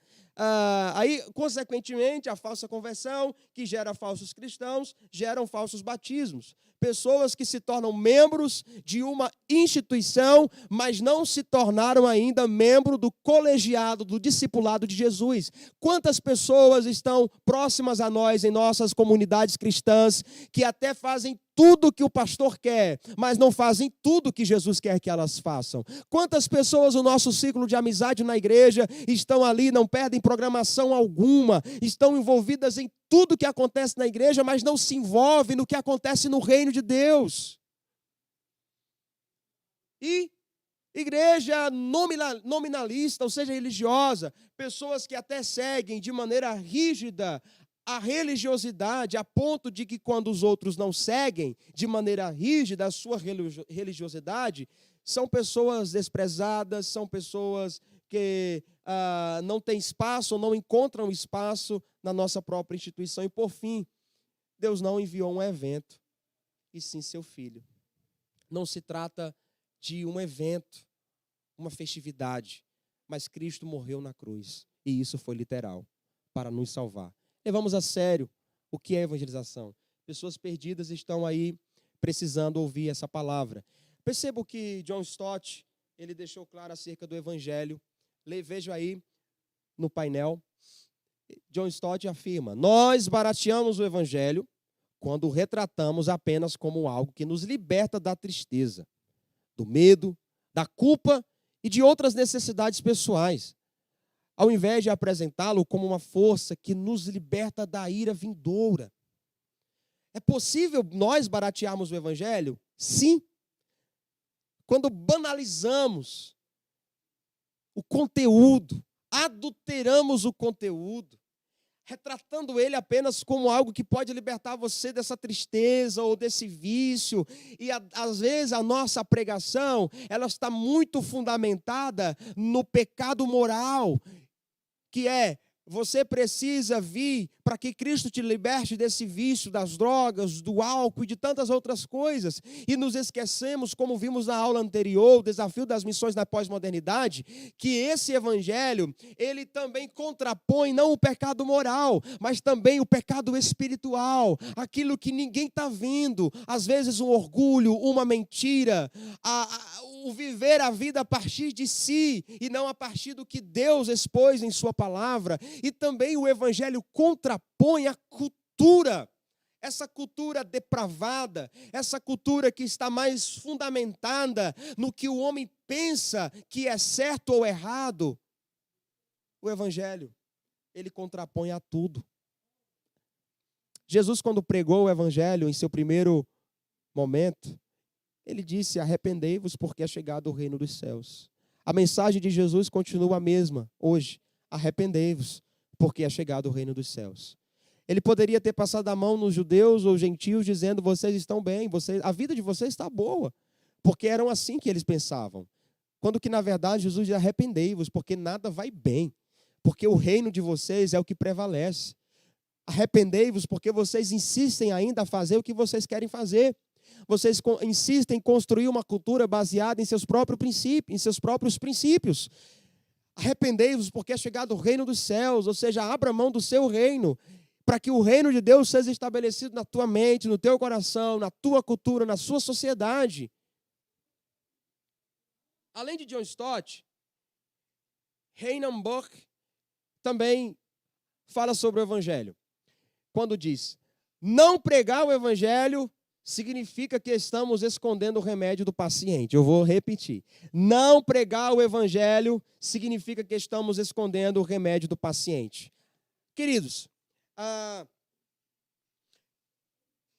[SPEAKER 1] Aí, consequentemente, a falsa conversão, que gera falsos cristãos, geram falsos batismos. Pessoas que se tornam membros de uma instituição, mas não se tornaram ainda membro do colegiado, do discipulado de Jesus. Quantas pessoas estão próximas a nós em nossas comunidades cristãs, que até fazem tudo o que o pastor quer, mas não fazem tudo o que Jesus quer que elas façam? Quantas pessoas no nosso ciclo de amizade na igreja estão ali, não perdem programação alguma, estão envolvidas em tudo o que acontece na igreja, mas não se envolvem no que acontece no reino de Deus? E igreja nominalista, ou seja, religiosa, pessoas que até seguem de maneira rígida a religiosidade, a ponto de que quando os outros não seguem de maneira rígida a sua religiosidade, são pessoas desprezadas, são pessoas que não têm espaço, ou não encontram espaço na nossa própria instituição. E por fim, Deus não enviou um evento, e sim seu Filho. Não se trata de um evento, uma festividade, mas Cristo morreu na cruz, e isso foi literal, para nos salvar. Levamos a sério o que é evangelização. Pessoas perdidas estão aí precisando ouvir essa palavra. Percebo que John Stott, ele deixou claro acerca do evangelho. Vejo aí no painel. John Stott afirma: nós barateamos o evangelho quando o retratamos apenas como algo que nos liberta da tristeza, do medo, da culpa e de outras necessidades pessoais, ao invés de apresentá-lo como uma força que nos liberta da ira vindoura. É possível nós baratearmos o evangelho? Sim. Quando banalizamos o conteúdo, adulteramos o conteúdo, retratando ele apenas como algo que pode libertar você dessa tristeza ou desse vício. E às vezes a nossa pregação, ela está muito fundamentada no pecado moral, que é: você precisa vir para que Cristo te liberte desse vício das drogas, do álcool e de tantas outras coisas. E nos esquecemos, como vimos na aula anterior, o desafio das missões na pós-modernidade, que esse evangelho, ele também contrapõe não o pecado moral, mas também o pecado espiritual, aquilo que ninguém está vendo, às vezes um orgulho, uma mentira, o viver a vida a partir de si e não a partir do que Deus expôs em sua palavra. E também o evangelho contrapõe a cultura, essa cultura depravada, essa cultura que está mais fundamentada no que o homem pensa que é certo ou errado. O evangelho, ele contrapõe a tudo. Jesus, quando pregou o evangelho em seu primeiro momento, ele disse: arrependei-vos porque é chegado o reino dos céus. A mensagem de Jesus continua a mesma hoje: arrependei-vos porque é chegado o reino dos céus. Ele poderia ter passado a mão nos judeus ou gentios dizendo: vocês estão bem, a vida de vocês está boa, porque eram assim que eles pensavam. Quando que na verdade Jesus diz: arrependei-vos porque nada vai bem, porque o reino de vocês é o que prevalece. Arrependei-vos porque vocês insistem ainda a fazer o que vocês querem fazer. Vocês insistem em construir uma cultura baseada em seus próprios princípios. Arrependei-vos porque é chegado o reino dos céus, ou seja, abra mão do seu reino, para que o reino de Deus seja estabelecido na tua mente, no teu coração, na tua cultura, na sua sociedade. Além de John Stott, Reinhard Bonnke também fala sobre o evangelho, quando diz: não pregar o evangelho significa que estamos escondendo o remédio do paciente. Eu vou repetir. Não pregar o evangelho significa que estamos escondendo o remédio do paciente. Queridos,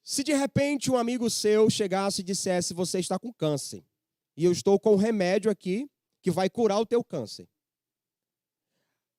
[SPEAKER 1] se de repente um amigo seu chegasse e dissesse: você está com câncer, e eu estou com um remédio aqui que vai curar o teu câncer,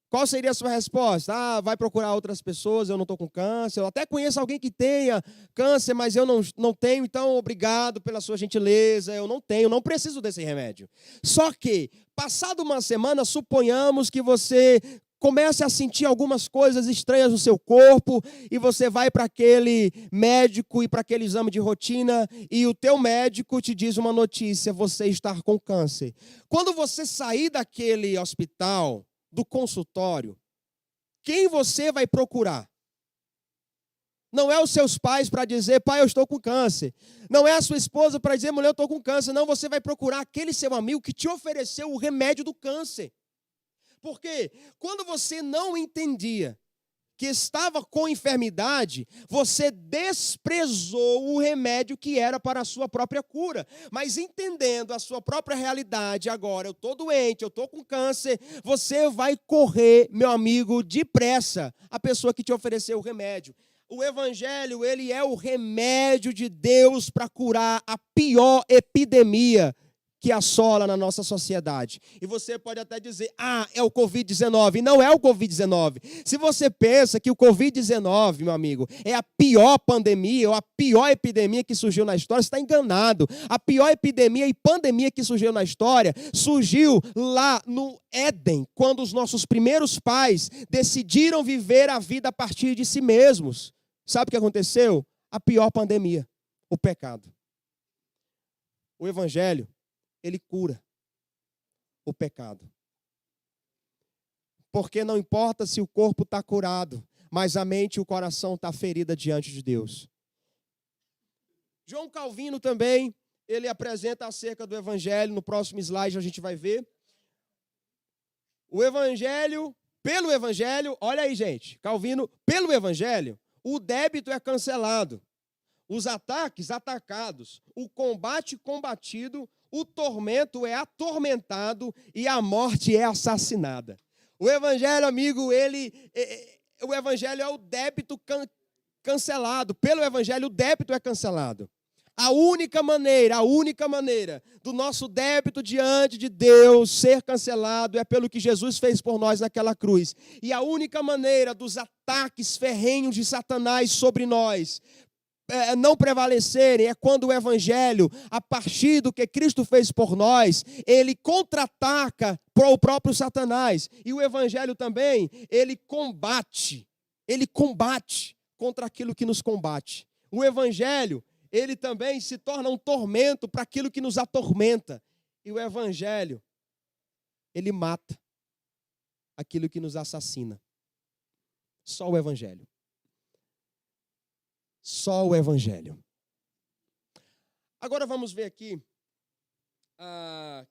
[SPEAKER 1] qual seria a sua resposta? Vai procurar outras pessoas, eu não estou com câncer. Eu até conheço alguém que tenha câncer, mas eu não tenho, então obrigado pela sua gentileza, eu não tenho, não preciso desse remédio. Só que, passado uma semana, suponhamos que você comece a sentir algumas coisas estranhas no seu corpo e você vai para aquele médico e para aquele exame de rotina e o teu médico te diz uma notícia: você está com câncer. Quando você sair daquele hospital, do consultório, quem você vai procurar? Não é os seus pais para dizer: pai, eu estou com câncer. Não é a sua esposa para dizer: mulher, eu estou com câncer. Não, você vai procurar aquele seu amigo que te ofereceu o remédio do câncer. Porque quando você não entendia que estava com enfermidade, você desprezou o remédio que era para a sua própria cura. Mas entendendo a sua própria realidade, agora eu estou doente, eu estou com câncer, você vai correr, meu amigo, depressa, a pessoa que te ofereceu o remédio. O evangelho, ele é o remédio de Deus para curar a pior epidemia que assola na nossa sociedade. E você pode até dizer: é o Covid-19. Não é o Covid-19. Se você pensa que o Covid-19, meu amigo, é a pior pandemia ou a pior epidemia que surgiu na história, você está enganado. A pior epidemia e pandemia que surgiu na história surgiu lá no Éden, quando os nossos primeiros pais decidiram viver a vida a partir de si mesmos. Sabe o que aconteceu? A pior pandemia, o pecado. O evangelho, ele cura o pecado. Porque não importa se o corpo está curado, mas a mente e o coração estão feridos diante de Deus. João Calvino também, ele apresenta acerca do evangelho, no próximo slide a gente vai ver. O evangelho, pelo evangelho, olha aí, gente, Calvino, pelo evangelho, o débito é cancelado, os ataques atacados, o combate combatido, o tormento é atormentado e a morte é assassinada. O evangelho, amigo, o evangelho é o débito cancelado. Pelo evangelho, o débito é cancelado. A única maneira do nosso débito diante de Deus ser cancelado é pelo que Jesus fez por nós naquela cruz. E a única maneira dos ataques ferrenhos de Satanás sobre nós não prevalecerem é quando o evangelho, a partir do que Cristo fez por nós, ele contra-ataca o próprio Satanás. E o evangelho também, ele combate contra aquilo que nos combate. O evangelho, ele também se torna um tormento para aquilo que nos atormenta. E o evangelho, ele mata aquilo que nos assassina. Só o evangelho. Só o evangelho. Agora vamos ver aqui.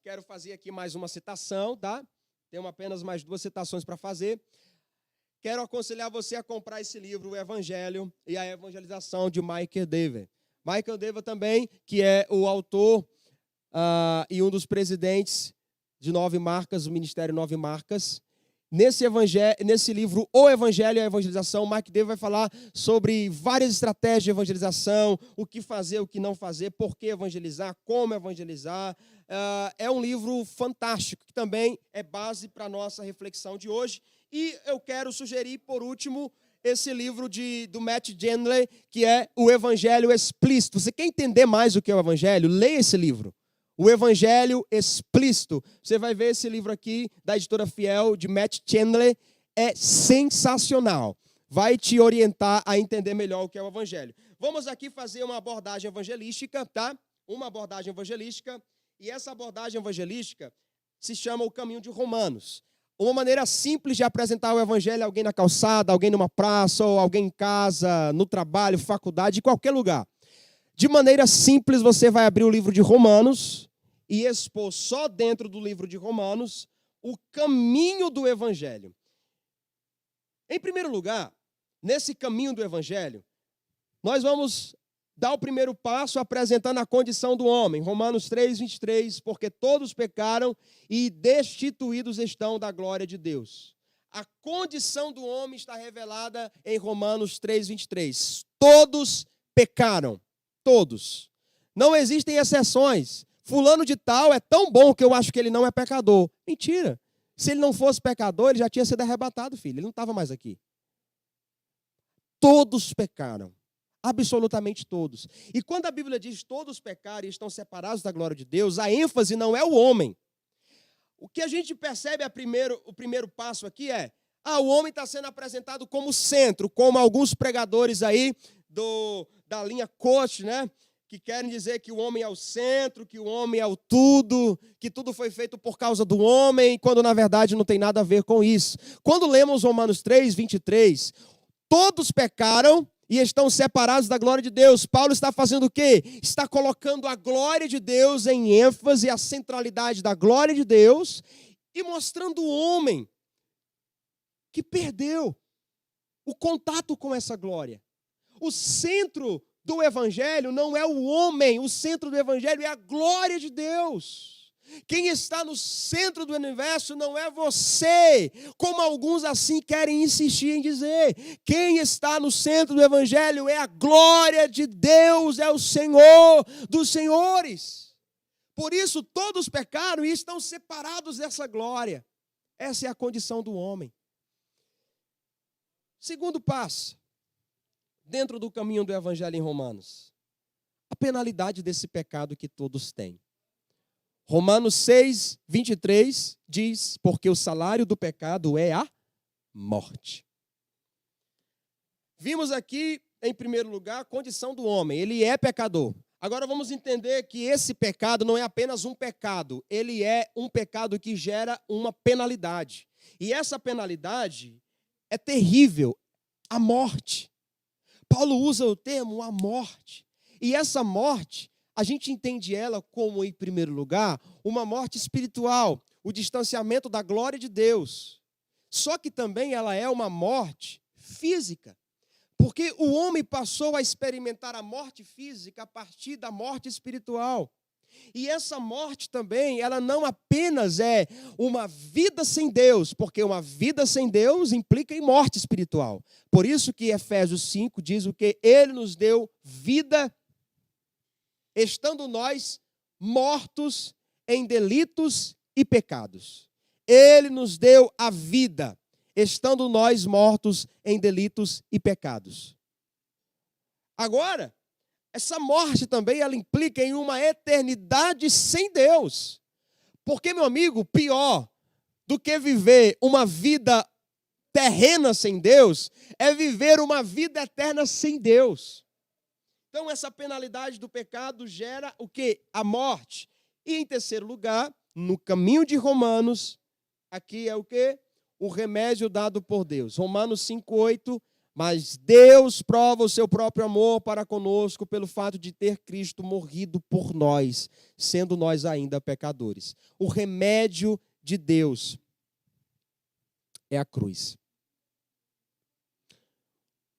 [SPEAKER 1] Quero fazer aqui mais uma citação, tá? Tenho apenas mais 2 citações para fazer. Quero aconselhar você a comprar esse livro, O Evangelho e a Evangelização, de Michael Dever. Michael Dever também, que é o autor e um dos presidentes de 9 marcas, o Ministério 9 Marcas. Nesse livro, O Evangelho e a Evangelização, Mike Dever vai falar sobre várias estratégias de evangelização, o que fazer, o que não fazer, por que evangelizar, como evangelizar. É um livro fantástico, que também é base para a nossa reflexão de hoje. E eu quero sugerir, por último, esse livro do Matt Chandler, que é O Evangelho Explícito. Você quer entender mais o que é o Evangelho? Leia esse livro. O Evangelho Explícito. Você vai ver esse livro aqui, da editora Fiel, de Matt Chandler. É sensacional. Vai te orientar a entender melhor o que é o Evangelho. Vamos aqui fazer uma abordagem evangelística, tá? Uma abordagem evangelística. E essa abordagem evangelística se chama o caminho de Romanos. Uma maneira simples de apresentar o Evangelho a alguém na calçada, alguém numa praça, ou alguém em casa, no trabalho, faculdade, em qualquer lugar. De maneira simples, você vai abrir o livro de Romanos e expor só dentro do livro de Romanos o caminho do Evangelho. Em primeiro lugar, nesse caminho do Evangelho, nós vamos dar o primeiro passo apresentando a condição do homem. Romanos 3:23, porque todos pecaram e destituídos estão da glória de Deus. A condição do homem está revelada em Romanos 3:23. Todos pecaram. Todos. Não existem exceções. Fulano de tal é tão bom que eu acho que ele não é pecador. Mentira. Se ele não fosse pecador, ele já tinha sido arrebatado, filho. Ele não estava mais aqui. Todos pecaram. Absolutamente todos. E quando a Bíblia diz todos pecaram e estão separados da glória de Deus, a ênfase não é o homem. O que a gente percebe o primeiro passo aqui é O homem está sendo apresentado como centro, como alguns pregadores aí da linha coach, né? Que querem dizer que o homem é o centro, que o homem é o tudo, que tudo foi feito por causa do homem, quando na verdade não tem nada a ver com isso. Quando lemos Romanos 3, 23, todos pecaram e estão separados da glória de Deus. Paulo está fazendo o quê? Está colocando a glória de Deus em ênfase, a centralidade da glória de Deus, e mostrando o homem que perdeu o contato com essa glória. O centro do evangelho não é o homem, o centro do evangelho é a glória de Deus. Quem está no centro do universo não é você, como alguns assim querem insistir em dizer. Quem está no centro do evangelho é a glória de Deus, é o Senhor dos senhores. Por isso todos pecaram e estão separados dessa glória. Essa é a condição do homem. Segundo passo, dentro do caminho do evangelho em Romanos, a penalidade desse pecado que todos têm. Romanos 6, 23 diz, porque o salário do pecado é a morte. Vimos aqui, em primeiro lugar, a condição do homem, ele é pecador. Agora vamos entender que esse pecado não é apenas um pecado, ele é um pecado que gera uma penalidade. E essa penalidade é terrível, a morte. Paulo usa o termo a morte. E essa morte, a gente entende ela como, em primeiro lugar, uma morte espiritual, o distanciamento da glória de Deus. Só que também ela é uma morte física. Porque o homem passou a experimentar a morte física a partir da morte espiritual. E essa morte também, ela não apenas é uma vida sem Deus, porque uma vida sem Deus implica em morte espiritual. Por isso que Efésios 5 diz o que ele nos deu vida, estando nós mortos em delitos e pecados. Ele nos deu a vida, estando nós mortos em delitos e pecados. Agora, essa morte também, ela implica em uma eternidade sem Deus. Porque, meu amigo, pior do que viver uma vida terrena sem Deus, é viver uma vida eterna sem Deus. Então, essa penalidade do pecado gera o quê? A morte. E, em terceiro lugar, no caminho de Romanos, aqui é o quê? O remédio dado por Deus. Romanos 5:8. Mas Deus prova o seu próprio amor para conosco pelo fato de ter Cristo morrido por nós, sendo nós ainda pecadores. O remédio de Deus é a cruz.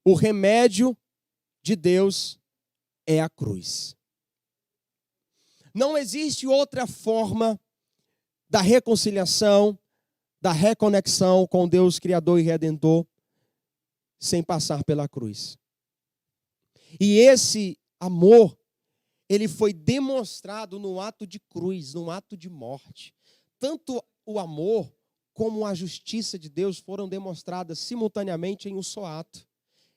[SPEAKER 1] O remédio de Deus é a cruz. Não existe outra forma da reconciliação, da reconexão com Deus Criador e Redentor, sem passar pela cruz. E esse amor, ele foi demonstrado no ato de cruz, no ato de morte. Tanto o amor como a justiça de Deus foram demonstradas simultaneamente em um só ato.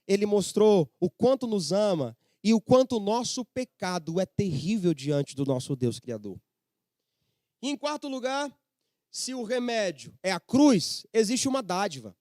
[SPEAKER 1] Ele mostrou o quanto nos ama e o quanto o nosso pecado é terrível diante do nosso Deus Criador. E em quarto lugar, se o remédio é a cruz, existe uma dádiva.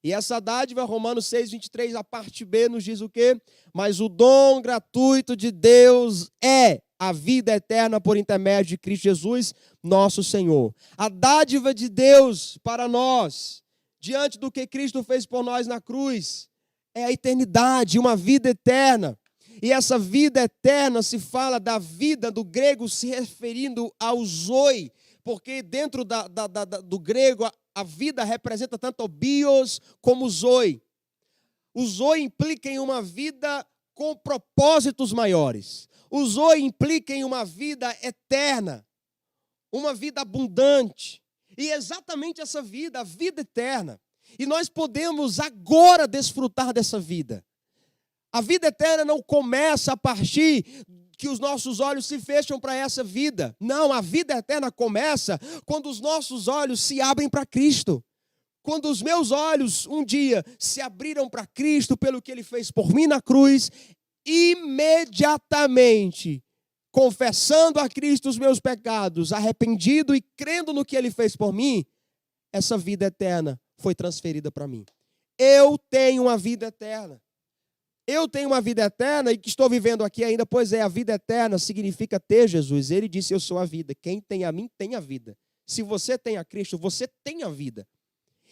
[SPEAKER 1] E essa dádiva, Romanos 6, 23, a parte B, nos diz o quê? Mas o dom gratuito de Deus é a vida eterna por intermédio de Cristo Jesus, nosso Senhor. A dádiva de Deus para nós, diante do que Cristo fez por nós na cruz, é a eternidade, uma vida eterna. E essa vida eterna se fala da vida do grego se referindo ao zoe, porque dentro do grego a vida representa tanto o bios como o zoe. O zoe implica em uma vida com propósitos maiores. O zoe implica em uma vida eterna, uma vida abundante. E exatamente essa vida, a vida eterna. E nós podemos agora desfrutar dessa vida. A vida eterna não começa a partir que os nossos olhos se fecham para essa vida. Não, a vida eterna começa quando os nossos olhos se abrem para Cristo. Quando os meus olhos um dia se abriram para Cristo pelo que Ele fez por mim na cruz, imediatamente, confessando a Cristo os meus pecados, arrependido e crendo no que Ele fez por mim, essa vida eterna foi transferida para mim. Eu tenho uma vida eterna. Eu tenho uma vida eterna e que estou vivendo aqui ainda, pois é, a vida eterna significa ter Jesus. Ele disse, eu sou a vida. Quem tem a mim, tem a vida. Se você tem a Cristo, você tem a vida.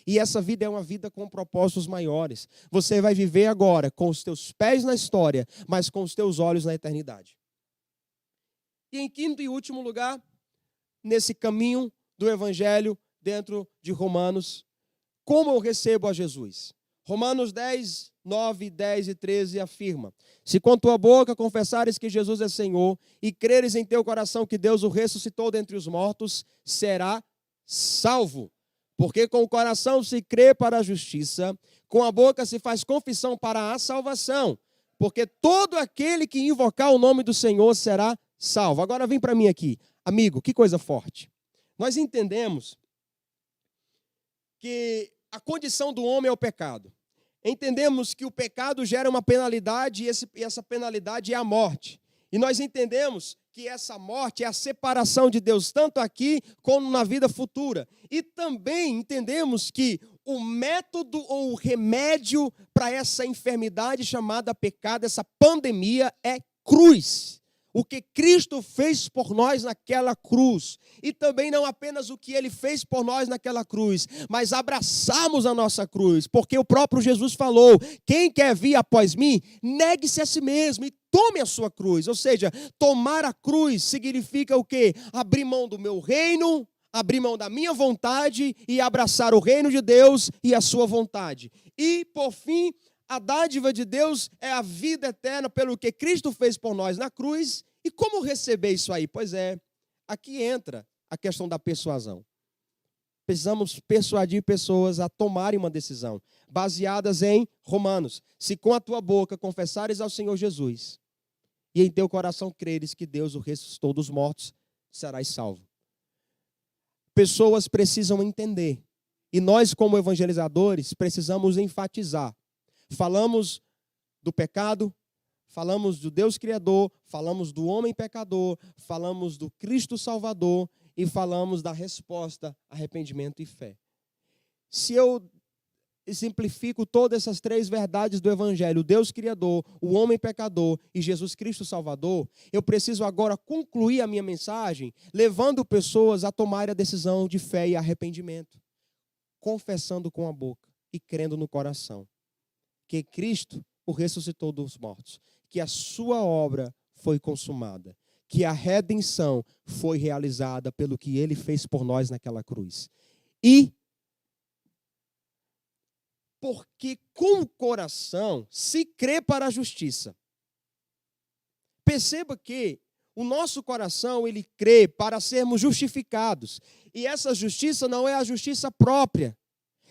[SPEAKER 1] E essa vida é uma vida com propósitos maiores. Você vai viver agora com os teus pés na história, mas com os teus olhos na eternidade. E em quinto e último lugar, nesse caminho do Evangelho dentro de Romanos, como eu recebo a Jesus? Romanos 10, 9, 10 e 13 afirma: se com tua boca confessares que Jesus é Senhor e creres em teu coração que Deus o ressuscitou dentre os mortos, será salvo. Porque com o coração se crê para a justiça, com a boca se faz confissão para a salvação. Porque todo aquele que invocar o nome do Senhor será salvo. Agora vem para mim aqui. Amigo, que coisa forte. Nós entendemos que a condição do homem é o pecado. Entendemos que o pecado gera uma penalidade e essa penalidade é a morte. E nós entendemos que essa morte é a separação de Deus, tanto aqui como na vida futura. E também entendemos que o método ou o remédio para essa enfermidade chamada pecado, essa pandemia, é cruz. O que Cristo fez por nós naquela cruz. E também não apenas o que Ele fez por nós naquela cruz, mas abraçarmos a nossa cruz. Porque o próprio Jesus falou, quem quer vir após mim, negue-se a si mesmo e tome a sua cruz. Ou seja, tomar a cruz significa o quê? Abrir mão do meu reino, abrir mão da minha vontade e abraçar o reino de Deus e a sua vontade. E, por fim, a dádiva de Deus é a vida eterna pelo que Cristo fez por nós na cruz. E como receber isso aí? Pois é, aqui entra a questão da persuasão. Precisamos persuadir pessoas a tomarem uma decisão, baseadas em Romanos. Se com a tua boca confessares ao Senhor Jesus e em teu coração creres que Deus o ressuscitou dos mortos, serás salvo. Pessoas precisam entender. E nós, como evangelizadores, precisamos enfatizar. Falamos do pecado, falamos do Deus Criador, falamos do homem pecador, falamos do Cristo Salvador e falamos da resposta, arrependimento e fé. Se eu simplifico todas essas três verdades do Evangelho, o Deus Criador, o homem pecador e Jesus Cristo Salvador, eu preciso agora concluir a minha mensagem levando pessoas a tomarem a decisão de fé e arrependimento, confessando com a boca e crendo no coração que Cristo o ressuscitou dos mortos, que a sua obra foi consumada, que a redenção foi realizada pelo que ele fez por nós naquela cruz. E porque com o coração se crê para a justiça. Perceba que o nosso coração, ele crê para sermos justificados. E essa justiça não é a justiça própria.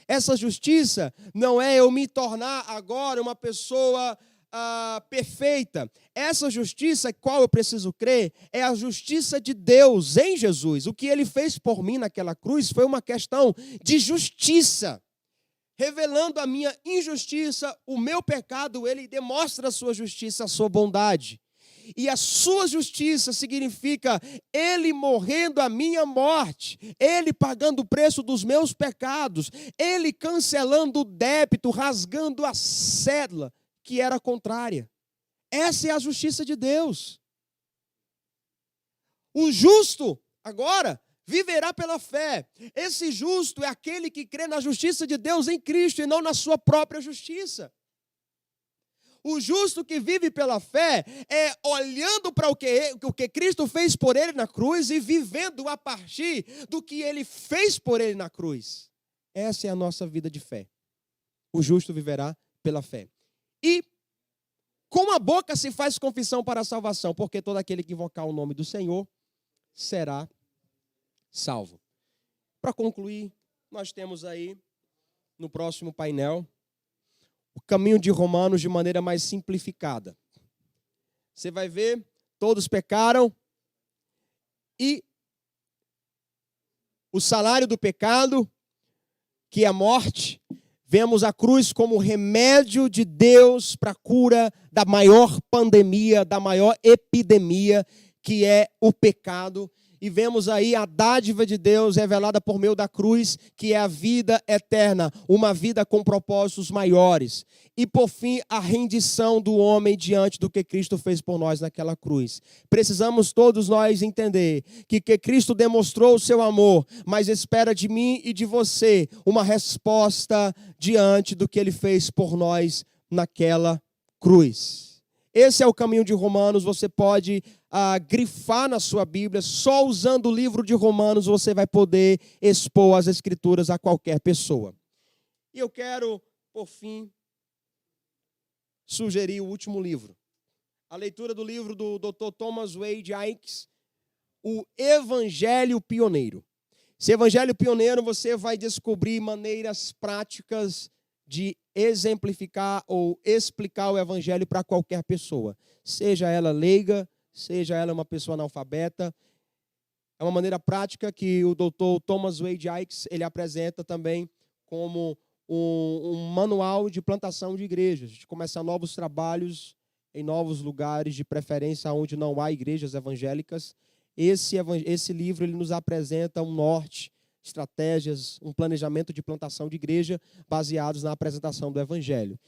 [SPEAKER 1] Essa justiça não é eu me tornar agora uma pessoa perfeita. Essa justiça, qual eu preciso crer, é a justiça de Deus em Jesus. O que ele fez por mim naquela cruz foi uma questão de justiça. Revelando a minha injustiça, o meu pecado, ele demonstra a sua justiça, a sua bondade. E a sua justiça significa ele morrendo a minha morte, ele pagando o preço dos meus pecados, ele cancelando o débito, rasgando a cédula que era contrária. Essa é a justiça de Deus. O justo, agora, viverá pela fé. Esse justo é aquele que crê na justiça de Deus em Cristo e não na sua própria justiça. O justo que vive pela fé é olhando para o que Cristo fez por ele na cruz e vivendo a partir do que ele fez por ele na cruz. Essa é a nossa vida de fé. O justo viverá pela fé. E com a boca se faz confissão para a salvação, porque todo aquele que invocar o nome do Senhor será salvo. Para concluir, nós temos aí no próximo painel o caminho de Romanos de maneira mais simplificada. Você vai ver, todos pecaram e o salário do pecado, que é a morte, vemos a cruz como remédio de Deus para a cura da maior pandemia, da maior epidemia, que é o pecado. e vemos aí a dádiva de Deus revelada por meio da cruz, que é a vida eterna, uma vida com propósitos maiores. E por fim, a rendição do homem diante do que Cristo fez por nós naquela cruz. Precisamos todos nós entender que Cristo demonstrou o seu amor, mas espera de mim e de você uma resposta diante do que ele fez por nós naquela cruz. Esse é o caminho de Romanos. Você pode grifar na sua Bíblia. Só usando o livro de Romanos você vai poder expor as Escrituras a qualquer pessoa. E eu quero, por fim, sugerir o último livro. A leitura do livro do Dr. Thomas Wade Ikes, O Evangelho Pioneiro. Esse Evangelho Pioneiro você vai descobrir maneiras práticas de exemplificar ou explicar o Evangelho para qualquer pessoa. Seja ela leiga, seja ela uma pessoa analfabeta. É uma maneira prática que o Dr. Thomas Wade Ikes ele apresenta também como um manual de plantação de igrejas, de começar novos trabalhos em novos lugares, de preferência onde não há igrejas evangélicas. Esse livro ele nos apresenta um norte, estratégias, um planejamento de plantação de igreja baseados na apresentação do Evangelho.